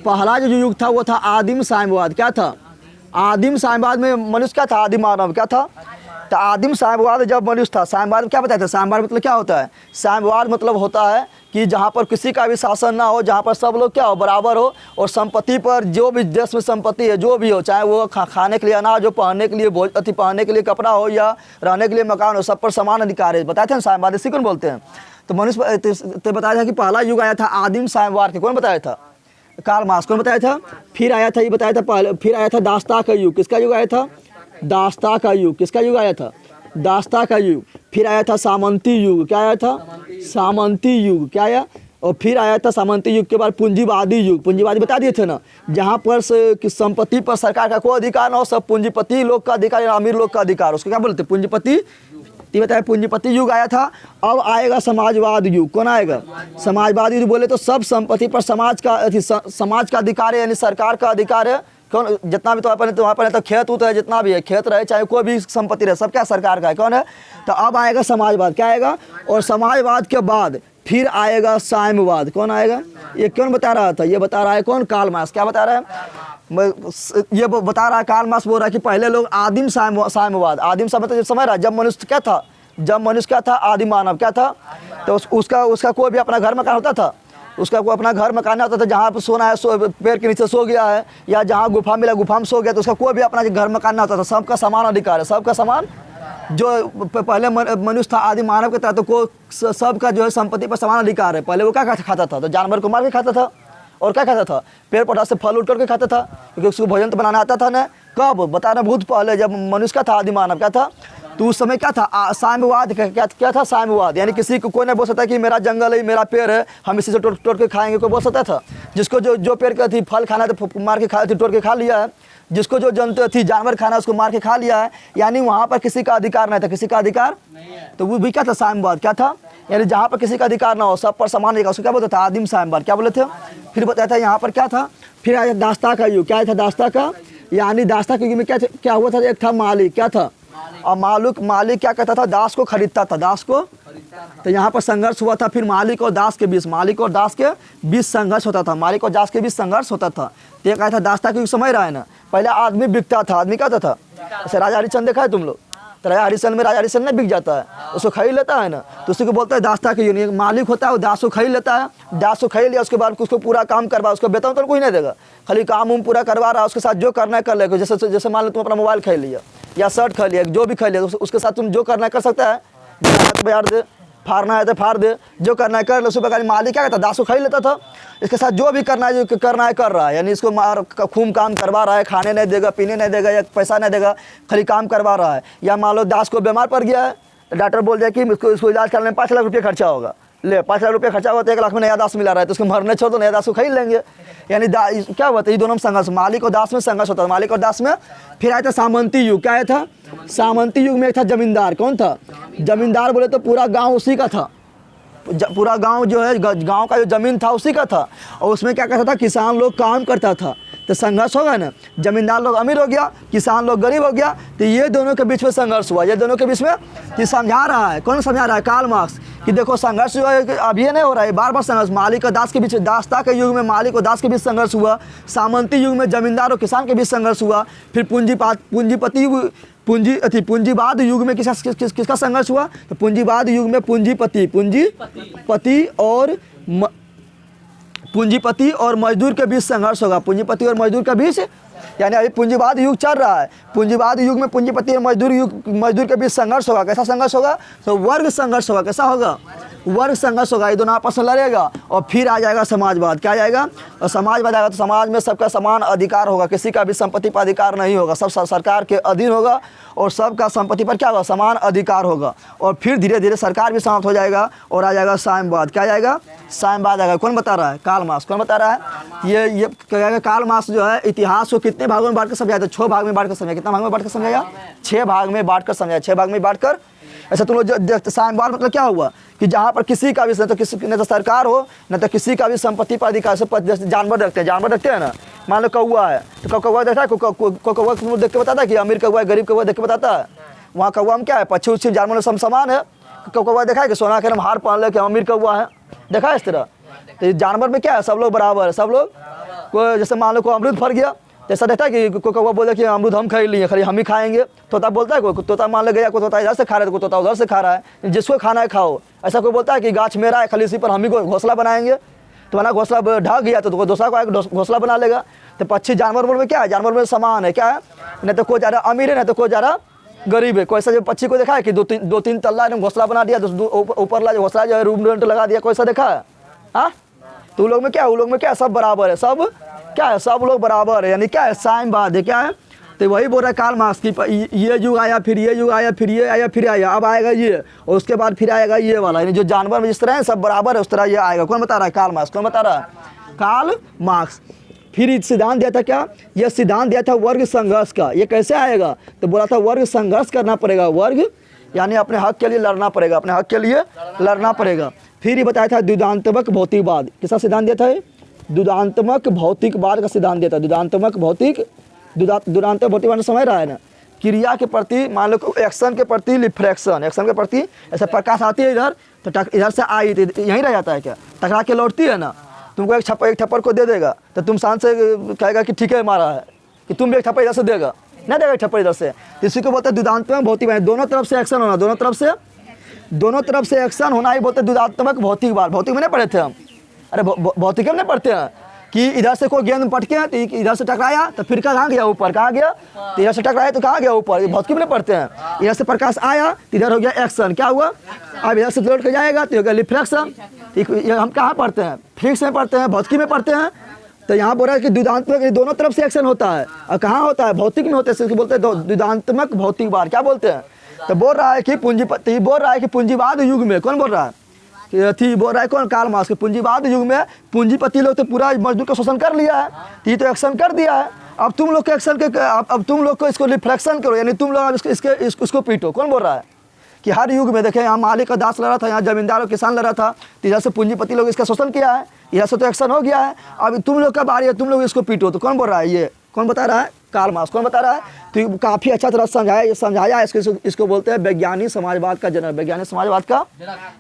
पहला जो युग था वो था आदिम साम्यवाद। क्या था? आदिम साम्यवाद में मनुष्य क्या था? आदिम मानव। क्या था? तो आदिम साम्यवाद जब मनुष्य था, साम्यवाद क्या बताया था? साम्यवाद मतलब क्या होता है? साम्यवाद मतलब होता है कि जहाँ पर किसी का भी शासन ना हो, जहाँ पर सब लोग क्या हो? बराबर हो, और संपत्ति पर जो भी देश में संपत्ति है जो भी हो, चाहे वो खाने के लिए अनाज हो, पहनने के लिए पहनने के लिए कपड़ा हो या रहने के लिए मकान हो, सब पर समान अधिकार है। बताए थे ना साम्यवाद, इसी को बोलते हैं। तो मनुष्य तो बताया था कि पहला युग आया था आदिम साम्यवाद के। कौन बताया था? Karl Marx. कौन बताया था? फिर आया था, ये बताया था पहले, फिर आया था दास्ता का युग। किसका युग आया था? दास्ता का युग। किसका युग आया था? दास्ता का युग। फिर आया था सामंती युग। क्या आया था? सामंती युग। क्या आया? और फिर आया था सामंती युग के बाद पूंजीवादी युग। पूंजीवादी बता दिए थे ना, जहाँ पर संपत्ति पर सरकार का कोई अधिकार ना हो, सब पूंजीपति लोग का अधिकार या अमीर लोग का अधिकार, उसको क्या बोलते हैं? पूंजीपति। बताया पूंजीपति युग आया था। अब आएगा समाजवाद युग। कौन आएगा? समाजवाद युग बोले तो सब संपत्ति पर समाज का अधिकार है, यानी सरकार का अधिकार है। कौन? जितना भी तुम्हारे पर तो खेत है, जितना भी है खेत रहे, चाहे कोई भी संपत्ति रहे, सब क्या सरकार का है। कौन है? तो अब आएगा समाजवाद। क्या आएगा? और समाजवाद के बाद फिर आएगा साम्यवाद। कौन आएगा? ये कौन बता रहा था? ये बता रहा है कौन? Karl Marx. क्या बता रहा है? ये बता रहा है कार्ल मार्क्स, बोल रहा है कि पहले लोग आदिम साम्यवाद, आदिम मतलब समझ रहा है, जब मनुष्य क्या था? जब मनुष्य क्या था? आदिम मानव। क्या था? तो उसका कोई भी अपना घर मकान होता था, उसका कोई अपना घर मकान होता था, जहाँ पर सोना है पेड़ के नीचे सो गया है, या जहाँ गुफा मिला गुफा में सो गया, तो उसका कोई भी अपना घर मकान ना होता था। सबका समान अधिकार है, सबका समान। जो पहले मनुष्य था आदि मानव के था, तो सबका जो है संपत्ति पर समान अधिकार है। पहले वो क्या खाता था? तो जानवर को मार के खाता था, और क्या खाता था? पेड़ पौधा से फल उठ करके खाता था, क्योंकि उसको भोजन तो बनाना आता था ना। कब? बताना बहुत पहले, जब मनुष्य का था आदि मानव। क्या था? तो उस समय क्या था? साम्यवाद। क्या था? साम्यवाद। यानी किसी को कोई नहीं बोल सकता कि मेरा जंगल है, मेरा पेड़ है, हम इसी से तोड़ के खाएंगे, कोई बोल सकता था? जिसको जो पेड़ का थी फल खाना तो मार के खा, तोड़ के खा लिया है। जिसको जो जंतु थी जानवर खाना, उसको मार के खा लिया है। यानी वहाँ पर किसी का अधिकार नहीं था। किसी का अधिकार नहीं है। तो वो भी क्या था? साम्यवाद। क्या था? यानी जहाँ पर किसी का अधिकार ना हो, सब पर समान रहेगा, उसको क्या बोलते था? आदिम साम्यवाद। क्या बोले थे? फिर बताया था यहाँ पर क्या था? फिर आया दास्ता का युग। क्या था? दास्ता का, यानी दास्ता के युग में क्या हुआ था? एक था मालिक। क्या था? और मालिक क्या कहता था? दास को खरीदता था, दास को। तो यहाँ पर संघर्ष हुआ था फिर मालिक और दास के बीच, मालिक और दास के बीच संघर्ष होता था, मालिक और दास के बीच संघर्ष होता था। तो ये कहा था दास्ता के समझ रहा है ना, पहले आदमी बिकता था। आदमी क्या होता था? जैसे राजा हरिश्चंद्र देखा है तुम लोग? तो राजा हरिश्चंद्र में राजा हरिश्चंद्र नहीं बिक जाता है, उसको खरीद लेता है ना, तो उसी को बोलता है दास्ता के युग। मालिक होता है वो दास को खरीद लेता है, दास को खरीद लिया, उसके बाद उसको पूरा काम करवा, उसको वेतन तो कोई नहीं देगा, खाली काम उम पूरा करवा रहा है, उसके साथ जो करना है कर लेगा। जैसे मान लो तुम अपना मोबाइल खरीद लिया या शर्ट खरीद लिया, जो भी खरीद लिया, उसके साथ तुम जो करना है कर सकता है। बाजार दे, फाड़ना है तो फाड़ दे, जो करना है कर लो। उसी प्रकार मालिक क्या कहता है? दास को खरीद लेता था, इसके साथ जो भी करना है कर रहा है, यानी इसको खूब काम करवा रहा है, खाने नहीं देगा, पीने नहीं देगा या पैसा नहीं देगा, खाली काम करवा रहा है। या मान लो दास को बीमार पड़ गया है, डॉक्टर बोल दिया कि इसको इलाज करने में 5 लाख रुपये खर्चा होगा, ले 5 लाख रुपये खर्चा हुआ तो 1 लाख में नया दास मिला रहा है, तो उसको मरने छोड़ दो, नया दास को खरीद लेंगे। यानी क्या हुआ था? ये दोनों में संघर्ष, मालिक और दास में संघर्ष होता था, मालिक और दास में। फिर आया था सामंती युग। क्या आया था? सामंती युग में एक था जमींदार। कौन था? जमींदार बोले तो पूरा गाँव उसी का था, पूरा गांव जो है, गांव का जो जमीन था उसी का था। और उसमें क्या करता था? किसान लोग काम करता था, तो संघर्ष होगा ना, जमींदार लोग अमीर हो गया, किसान लोग गरीब हो गया, तो ये दोनों के बीच में संघर्ष हुआ। ये दोनों के बीच में कि समझा रहा है, कौन समझा रहा है? कार्ल मार्क्स, कि देखो संघर्ष जो है अभी ये नहीं हो रहा है, बार बार संघर्ष। मालिक और दास के बीच, दासता के युग में मालिक और दास के बीच संघर्ष हुआ, सामंती युग में जमींदार और किसान के बीच संघर्ष हुआ, फिर पूंजीवाद युग में किसका संघर्ष हुआ? तो पूंजीवाद युग में पूंजीपति और मजदूर के बीच संघर्ष होगा। पूंजीपति और मजदूर के बीच, यानी अभी पूंजीवाद युग चल रहा है, पूंजीवाद युग में पूंजीपति और मजदूर के बीच संघर्ष होगा। कैसा संघर्ष होगा? तो वर्ग संघर्ष होगा। कैसा होगा? वर्ग संघर्ष होगा। ये दोनों आपस में लड़ेगा और फिर आ जाएगा समाजवाद। क्या आ जाएगा? और समाजवाद आएगा तो समाज में सबका समान अधिकार होगा, किसी का भी संपत्ति पर अधिकार नहीं होगा, सब सरकार के अधीन होगा और सबका संपत्ति पर क्या होगा? समान अधिकार होगा। और फिर धीरे धीरे सरकार भी समाप्त हो जाएगा और आ जाएगा साम्यवाद। क्या आ जाएगा? साम्यवाद आएगा। कौन बता रहा है? Karl Marx. कौन बता रहा है? ये कहेगा कार्ल मार्क्स जो है इतिहास को कितने भागों में बांट कर समझाया? तो 6 भाग में बांट कर समझाया। कितना भाग में बांट कर समझाया? 6 भाग में बांट कर समझाया। 6 भाग में बांट कर। ऐसा तुम लोग साम्यवाद मतलब क्या हुआ कि जहाँ पर किसी का भी न तो सरकार हो न तो किसी का भी संपत्ति पर अधिकार। जैसे जानवर रखते हैं ना, मान लो कौवा है तो कौवा देखा है, कौवा तुम देख के बताता है कि अमीर कौवा है गरीब कौवा देख के बताता है? वहाँ कौवा में क्या है? पक्षी उच्छी जानवर में सब समान है। कौवा देखा है कि सोना के हम हार पहन ले के अमीर कौवा है, देखा है इस तरह? तो जानवर में क्या है? सब लोग बराबर है। सब लोग को जैसे मान लो को अमरूद फर गया, ऐसा देखता है कि कौवा बोले कि अमरूद हम खरीद लिए, खाली हम ही खाएंगे। तोता बोलता है, कोई तोता मान ले गया, कोई तोता इधर से खा रहा है, कोई तोता उधर से खा रहा है, जिसको खाना है खाओ। ऐसा कोई बोलता है कि गाछ मेरा है, खाली इसी पर हम ही घोंसला बनाएंगे, तुम्हारा घोंसला ढक गया तो दूसरा को आएगा घोंसला बना लेगा। तो पक्षी जानवर में क्या है? जानवर में समान है। क्या है? नहीं तो कोई ज़्यादा अमीर है, नहीं तो कोई ज़्यादा गरीब है। कोई ऐसा जो पक्षी को देखा है कि दो तीन तल्ला ने घोंसला बना दिया, ऊपर ला घोंसला जो है रूम रेंट लगा दिया, कोई ऐसा देखा है? हाँ, तो उन लोग में क्या? सब बराबर है। सब क्या है? सब लोग बराबर है, यानी क्या है? साम्यवाद है। क्या है? तो वही बोल रहा है कार्ल मार्क्स की ये युग आया, फिर ये युग आया, फिर ये आया, फिर आया, अब आएगा ये, और उसके बाद फिर आएगा ये वाला, यानी जो जानवर में जिस तरह है सब बराबर है उस तरह ये आएगा। कौन बता रहा है? Karl Marx. कौन बता रहा है? Karl Marx. फिर सिद्धांत दिया था क्या? यह सिद्धांत दिया था वर्ग संघर्ष का। ये कैसे आएगा? तो बोला था वर्ग संघर्ष करना पड़ेगा, वर्ग यानी अपने हक के लिए लड़ना पड़ेगा, अपने हक के लिए लड़ना पड़ेगा। फिर ये बताया था द्वैधात्मक भौतिकवाद। किसका सिद्धांत दिया था? द्वैधात्मक भौतिकवाद का सिद्धांत दिया था। द्वैधात्मक भौतिकवाद समझ रहा है ना? क्रिया के प्रति, मान लो एक्शन के प्रति रिफ्लेक्शन, एक्शन के प्रति ऐसा प्रकाश आती है इधर तो इधर से आई तो यहीं रह जाता है क्या? टकरा के लौटती है ना। तुमको एक थप्पड़ को दे देगा तो तुम शांत से कहेगा कि ठीक है मारा है, कि तुम भी एक थप्पड़ इधर से देगा, नहीं देगा एक थप्पड़ इधर से। इसी को बोलते हैं द्वैधात्मक भौतिकवाद। दोनों तरफ से एक्शन होना, दोनों तरफ से एक्शन होना ही बोलते हैं द्वैधात्मक भौतिकवाद। भौतिक में नहीं पढ़े थे हम? अरे भौतिक में नहीं पढ़ते हैं कि इधर से कोई गेंद पटके तो इधर से टकराया तो फिर कहाँ गया? ऊपर। कहाँ गया? तो इधर से टकराया तो कहाँ गया? ऊपर। भौतिक में नहीं पढ़ते हैं। इधर से प्रकाश आया तो इधर हो गया एक्शन। क्या हुआ? अब इधर से लौट के जाएगा तो हो गया रिफ्लेक्शन। हम कहाँ पढ़ते हैं? फिजिक्स में पढ़ते हैं, भौतिकी में पढ़ते हैं। तो यहाँ बोल रहा है कि द्वैधात्मक दोनों तरफ से एक्शन होता है। और कहाँ होता है? भौतिक में होता है, इसको बोलते हैं द्वैधात्मक भौतिकवाद। क्या बोलते हैं? तो बोल रहा है कि पूंजीवाद युग में, कौन बोल रहा है? बोल रहा है कौन? Karl Marx. के पूंजीवाद युग में पूंजीपति लोग तो पूरा मजदूर का शोषण कर लिया है, ये तो एक्शन कर दिया है। अब तुम लोग के एक्शन के अब तुम लोग को इसको रिफ्लेक्शन करो, यानी तुम लोग इसको पीटो। कौन बोल रहा है? कि हर युग में देखें, यहाँ मालिक का दास लड़ा था, यहाँ जमींदार और किसान लड़ा था, तो इधर से पूंजीपति लोग इसका शोषण किया है, इधर से तो एक्शन हो गया है। अब तुम लोग का बारी है, तुम लोग इसको पीटो। तो कौन बोल रहा है? ये कौन बता रहा है? Karl Marx. कौन बता रहा है? तो काफ़ी अच्छा तरह समझाया। इसको बोलते हैं वैज्ञानिक समाजवाद का जनक। वैज्ञानिक समाजवाद का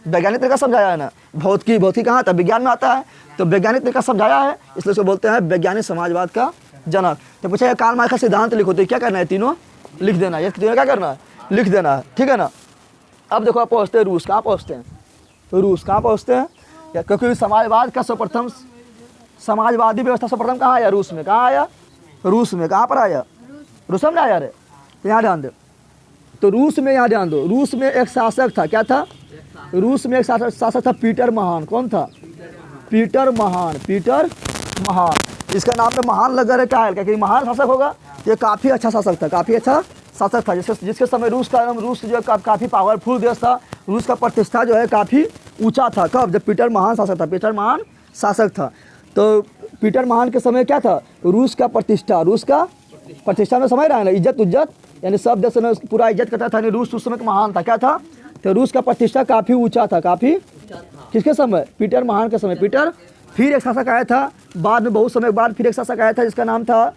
वैज्ञानिक तरीका समझाया है ना। भौतिकी कहाँ था? विज्ञान में आता है, तो वैज्ञानिक तरीका समझाया है, इसलिए इसको बोलते हैं वैज्ञानिक समाजवाद का जनक। तो पूछा कार्ल मार्क्स का सिद्धांत लिखो, तो क्या करना है? तीनों लिख देना है। ये तीनों क्या करना है? लिख देना है, ठीक है ना। अब देखो आप पहुँचते हैं रूस। कहाँ पहुँचते हैं? रूस। कहाँ पहुँचते हैं? क्योंकि समाजवाद का सर्वप्रथम समाजवादी व्यवस्था सर्वप्रथम कहाँ आया? रूस में। कहाँ आया? रूस में। कहाँ पर आया? रूस में आया रे। तो यहाँ ध्यान दो, तो रूस में यहाँ ध्यान दो। रूस में एक शासक था। क्या था? रूस में एक शासक था, पीटर महान। कौन था? पीटर महान। इसका नाम पे महान लगा रहे क्या है? क्योंकि महान शासक होगा। ये काफ़ी अच्छा शासक था, काफ़ी अच्छा शासक था, जिसके समय रूस जो है काफ़ी पावरफुल देश था। रूस का प्रतिष्ठा जो है काफ़ी ऊंचा था। कब? जब पीटर महान शासक था। पीटर महान शासक था। तो पीटर महान के समय क्या था? रूस का प्रतिष्ठा में समझ रहा है ना, इज्जत यानी सब देश में पूरा इज्जत करता था। यानी रूस उस समय महान था। क्या था? तो रूस का प्रतिष्ठा काफ़ी ऊंचा था। काफ़ी किसके समय? पीटर महान के समय। पीटर फिर एक शासक आया था बाद में, बहुत समय बाद फिर एक शासक आया था जिसका नाम था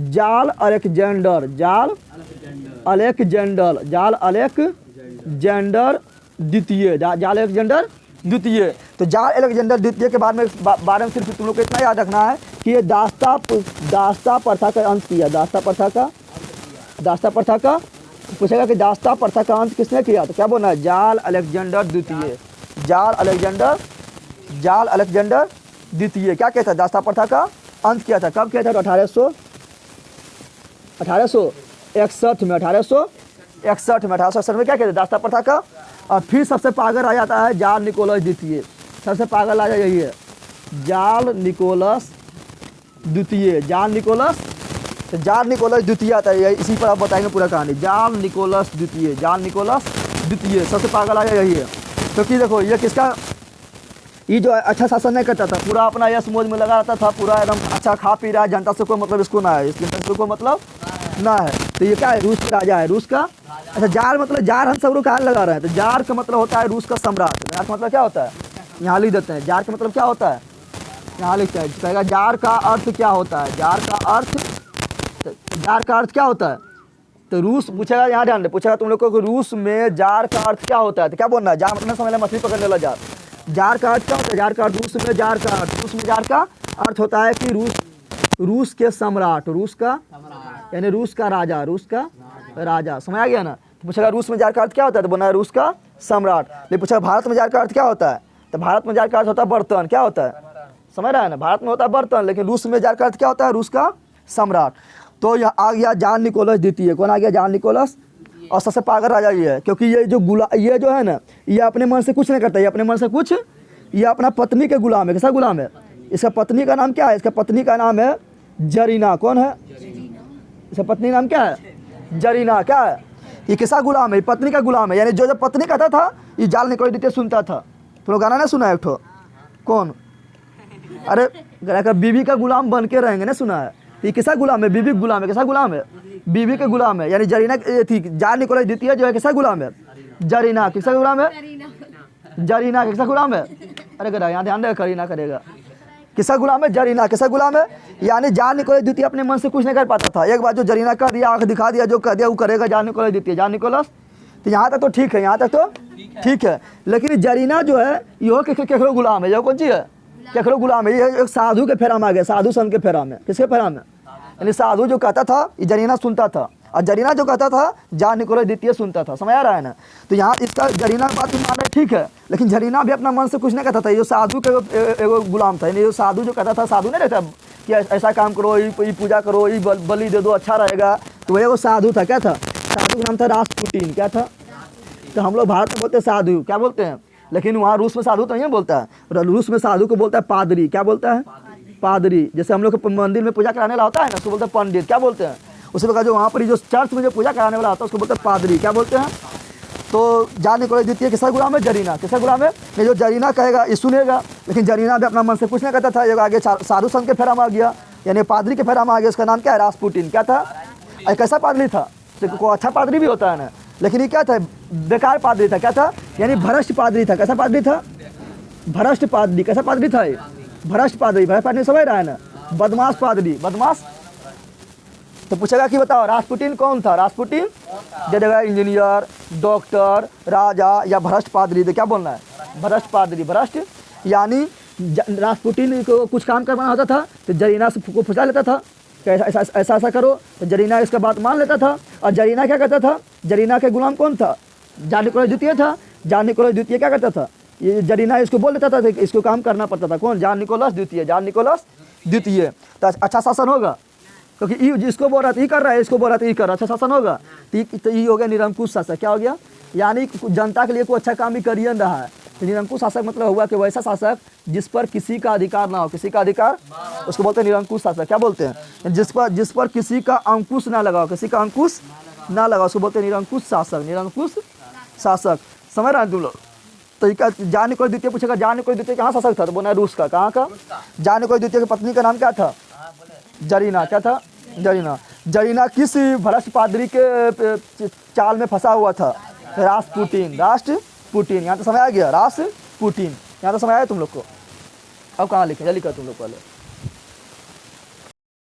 जाल अलेक्जेंडर। जाल अलेक्जेंडर द्वितीय। जाल अलेक्जेंडर द्वितीय। तो जाल अलेक्जेंडर द्वितीय के बारे में सिर्फ तुम लोग को इतना याद रखना है कि ये दास्ता प्रथा का अंत किया। दास्ता प्रथा का पूछेगा कि दास्ता प्रथा का अंत किसने किया, तो क्या बोलना है? जाल अलेक्जेंडर द्वितीय। जाल अलेक्जेंडर द्वितीय क्या कहता है? दास्ता प्रथा का अंत किया था। कब किया था? तो 1861 में। 1861 में क्या कहते हैं? दास्ता प्रथा का। और फिर सबसे पागल आ जाता है जाल निकोलस द्वितीय। सबसे पागल राजा यही है, जाल निकोलस द्वितीय। जाल निकोलस द्वितीय आता है, इसी पर आप बताएंगे पूरा कहानी। जाल निकोलस द्वितीय सबसे पागल राजा यही है। क्योंकि देखो ये किसका, ये जो अच्छा शासन नहीं करता था, पूरा अपना यश मौज में लगा रहता था, पूरा एकदम अच्छा खा पी रहा है, जनता से कोई मतलब इसको ना है, इसलिए कोई मतलब ना है। तो ये क्या है? रूस का राजा है, रूस का। अच्छा जार मतलब जार हम सब लोग कहाँ लगा रहे हैं, तो जार का मतलब होता है रूस का सम्राट। जार का मतलब क्या होता है? यहाँ लिख देते हैं। जार का मतलब क्या होता है? यहाँ लिखते हैं। कहेगा जार का अर्थ क्या होता है? जार का अर्थ क्या होता है? तो रूस पूछेगा, यहाँ ध्यान दे, पूछेगा तुम लोग को कि रूस में जार का अर्थ क्या होता है, तो क्या बोलना है? जार मतलब समझ लें मछली पकड़ने वाला जार। जार का अर्थ क्या होता है? जार का अर्थ रूस में जार का अर्थ होता है कि रूस के सम्राट, रूस का यानी रूस का राजा। समझ आ गया ना? तो पूछेगा रूस में जार का अर्थ क्या होता है, तो बोलना है रूस का सम्राट। लेकिन पूछेगा भारत में जार का अर्थ क्या होता है, तो भारत में जार का अर्थ होता है बर्तन। क्या होता है? समझ रहा है ना? भारत में होता है बर्तन, लेकिन रूस में जार का अर्थ क्या होता है? रूस का सम्राट। तो यह आ गया जाल निकोलस द्वितीय। कौन आ गया? जाल निकोलस। और सबसे पागल राजा ये है, क्योंकि ये जो है ना, ये अपने मन से कुछ नहीं करता, ये अपना पत्नी के गुलाम है। कैसा गुलाम है? इसका पत्नी का नाम क्या है? इसका पत्नी का नाम है जरीना। कौन है? इसका पत्नी नाम क्या है? जरीना। क्या है? ये किसका गुलाम है? पत्नी का गुलाम है। यानी जो पत्नी कहता था, ये जाल निकोलस द्वितीय सुनता था। तो लोग गाना नहीं सुना है एक ठो? कौन? अरे बीवी का गुलाम बन के रहेंगे ना, सुना है? ये किसका गुलाम है? बीवी का गुलाम है। किसका गुलाम है? बीवी के गुलाम है। यानी जरीना थी, जाल निकोलस द्वितीय जो है किसका गुलाम है? जरीना। किसका गुलाम है? जरीना। किसका गुलाम है? अरे करा यहाँ ध्यान दे, करीना करेगा। किसका गुलाम है? जरीना। किसका गुलाम है? यानी जाल निकोलस द्वितीय अपने मन से कुछ नहीं कर पाता था। एक बार जो जरीना कर दिया, आंख दिखा दिया, जो कर दिया वो करेगा जाल निकोलस द्वितीय। जाल निकोलस। तो यहाँ तक तो ठीक है, यहाँ तक तो ठीक है। लेकिन जरीना जो है यो केकरो गुलाम है। यो कौन चीज है? केकरो गुलाम है। ये एक साधु के फेरा में आ गया, साधु संत के फेरा में। किसके फेरा में? यानी साधु जो कहता था ये जरीना सुनता था, और जरीना जो कहता था जाल निकोलस द्वितीय सुनता था। समझ आ रहा है ना? तो यहाँ इसका जरीना की बात तुम मान रहे ठीक है, लेकिन जरीना भी अपना मन से कुछ नहीं कहता था। ये जो साधु के एगो गुलाम था, यानी जो साधु जो कहता था, साधु नहीं रहता कि ऐसा काम करो, ये पूजा करो, ये बलि दे दो, अच्छा रहेगा। तो वही वो साधु था। क्या था? साधु का नाम था रासपुटीन। क्या था? तो हम लोग भारत में बोलते हैं साधु, क्या बोलते हैं, लेकिन वहाँ रूस में साधु तो नहीं बोलता है। रूस में साधु को बोलता है पादरी। क्या बोलता है? पादरी। जैसे हम लोग को मंदिर में पूजा कराने वाला होता है ना, उसको बोलते हैं पंडित। क्या बोलते हैं? उसी प्रकार जो वहाँ पर जो चर्च में जो पूजा कराने वाला होता है उसको बोलते हैं पादरी। क्या बोलते हैं? तो जाल निकोलस द्वितीय किसका गुलाम है? जरीना। किसका गुलाम है? नहीं, जो जरीना कहेगा ये सुनेगा, लेकिन जरीना भी अपना मन से कुछ नहीं करता था। ये आगे साधु संत के फेरा में आ गया, यानी पादरी के फेरा में आ गया। उसका नाम क्या है? रासपुटीन। क्या था? कैसा पादरी था? कोई अच्छा पादरी भी होता है ना, लेकिन ये क्या था? बेकार पादरी था। क्या था? यानी भ्रष्ट पादरी था। कैसा पादरी था? भ्रष्ट पादरी। कैसा पादरी था? भ्रष्ट पादरी। भ्रष्ट पादरी समझ रहा है ना? बदमाश पादरी, बदमाश। तो पूछेगा कि बताओ रासपुटीन कौन था? रासपुटीन दे देगा इंजीनियर, डॉक्टर, राजा या भ्रष्ट पादरी। तो क्या बोलना है? भ्रष्ट पादरी। भ्रष्ट यानी रासपुटीन को कुछ काम करवाना होता था तो जरीना से को फंसा लेता था कि ऐसा करो, तो जरीना इसका बात मान लेता था। और जरीना क्या करता था? जरीना के गुलाम कौन था? जाल निकोलस द्वितीय था। जाल निकोलस द्वितीय क्या करता था? ये जरीना इसको बोल देता था कि इसको काम करना पड़ता था। कौन? जाल निकोलस द्वितीय। जाल निकोलस द्वितीय। तो अच्छा शासन होगा, क्योंकि ये जिसको बोल रहा था ये कर रहा है, इसको बोल रहा था ये कर रहा है, अच्छा शासन होगा। तो ये हो गया निरंकुश शासक। क्या हो गया? यानी जनता के लिए कोई अच्छा काम भी कर ही नहीं रहा है। तो निरंकुश शासक मतलब हुआ कि वैसा शासक जिस पर किसी का अधिकार ना हो। किसी का अधिकार, उसको बोलते हैं निरंकुश शासक। क्या बोलते हैं? जिस पर किसी का अंकुश ना लगाओ, किसी का अंकुश ना लगाओ, उसको बोलते हैं निरंकुश शासक। निरंकुश शासक। समझ रहे हैं तुम लोग? तो जाल निकोलस द्वितीय पूछेगा जाल निकोलस द्वितीय कहाँ शासक था? तो बोला रूस का। कहाँ का? जाल निकोलस द्वितीय की पत्नी का नाम क्या था? जरीना। क्या था? जरीना। जरीना किस भ्रष्ट पादरी के चाल में फंसा हुआ था? रासपुटीन। राष्ट्रपुटीन। यहाँ तो समझ आ गया? रासपुटीन। यहाँ तो समझ आया तुम लोग को? अब कहाँ लिखे, जल्दी कर तुम लोग पहले।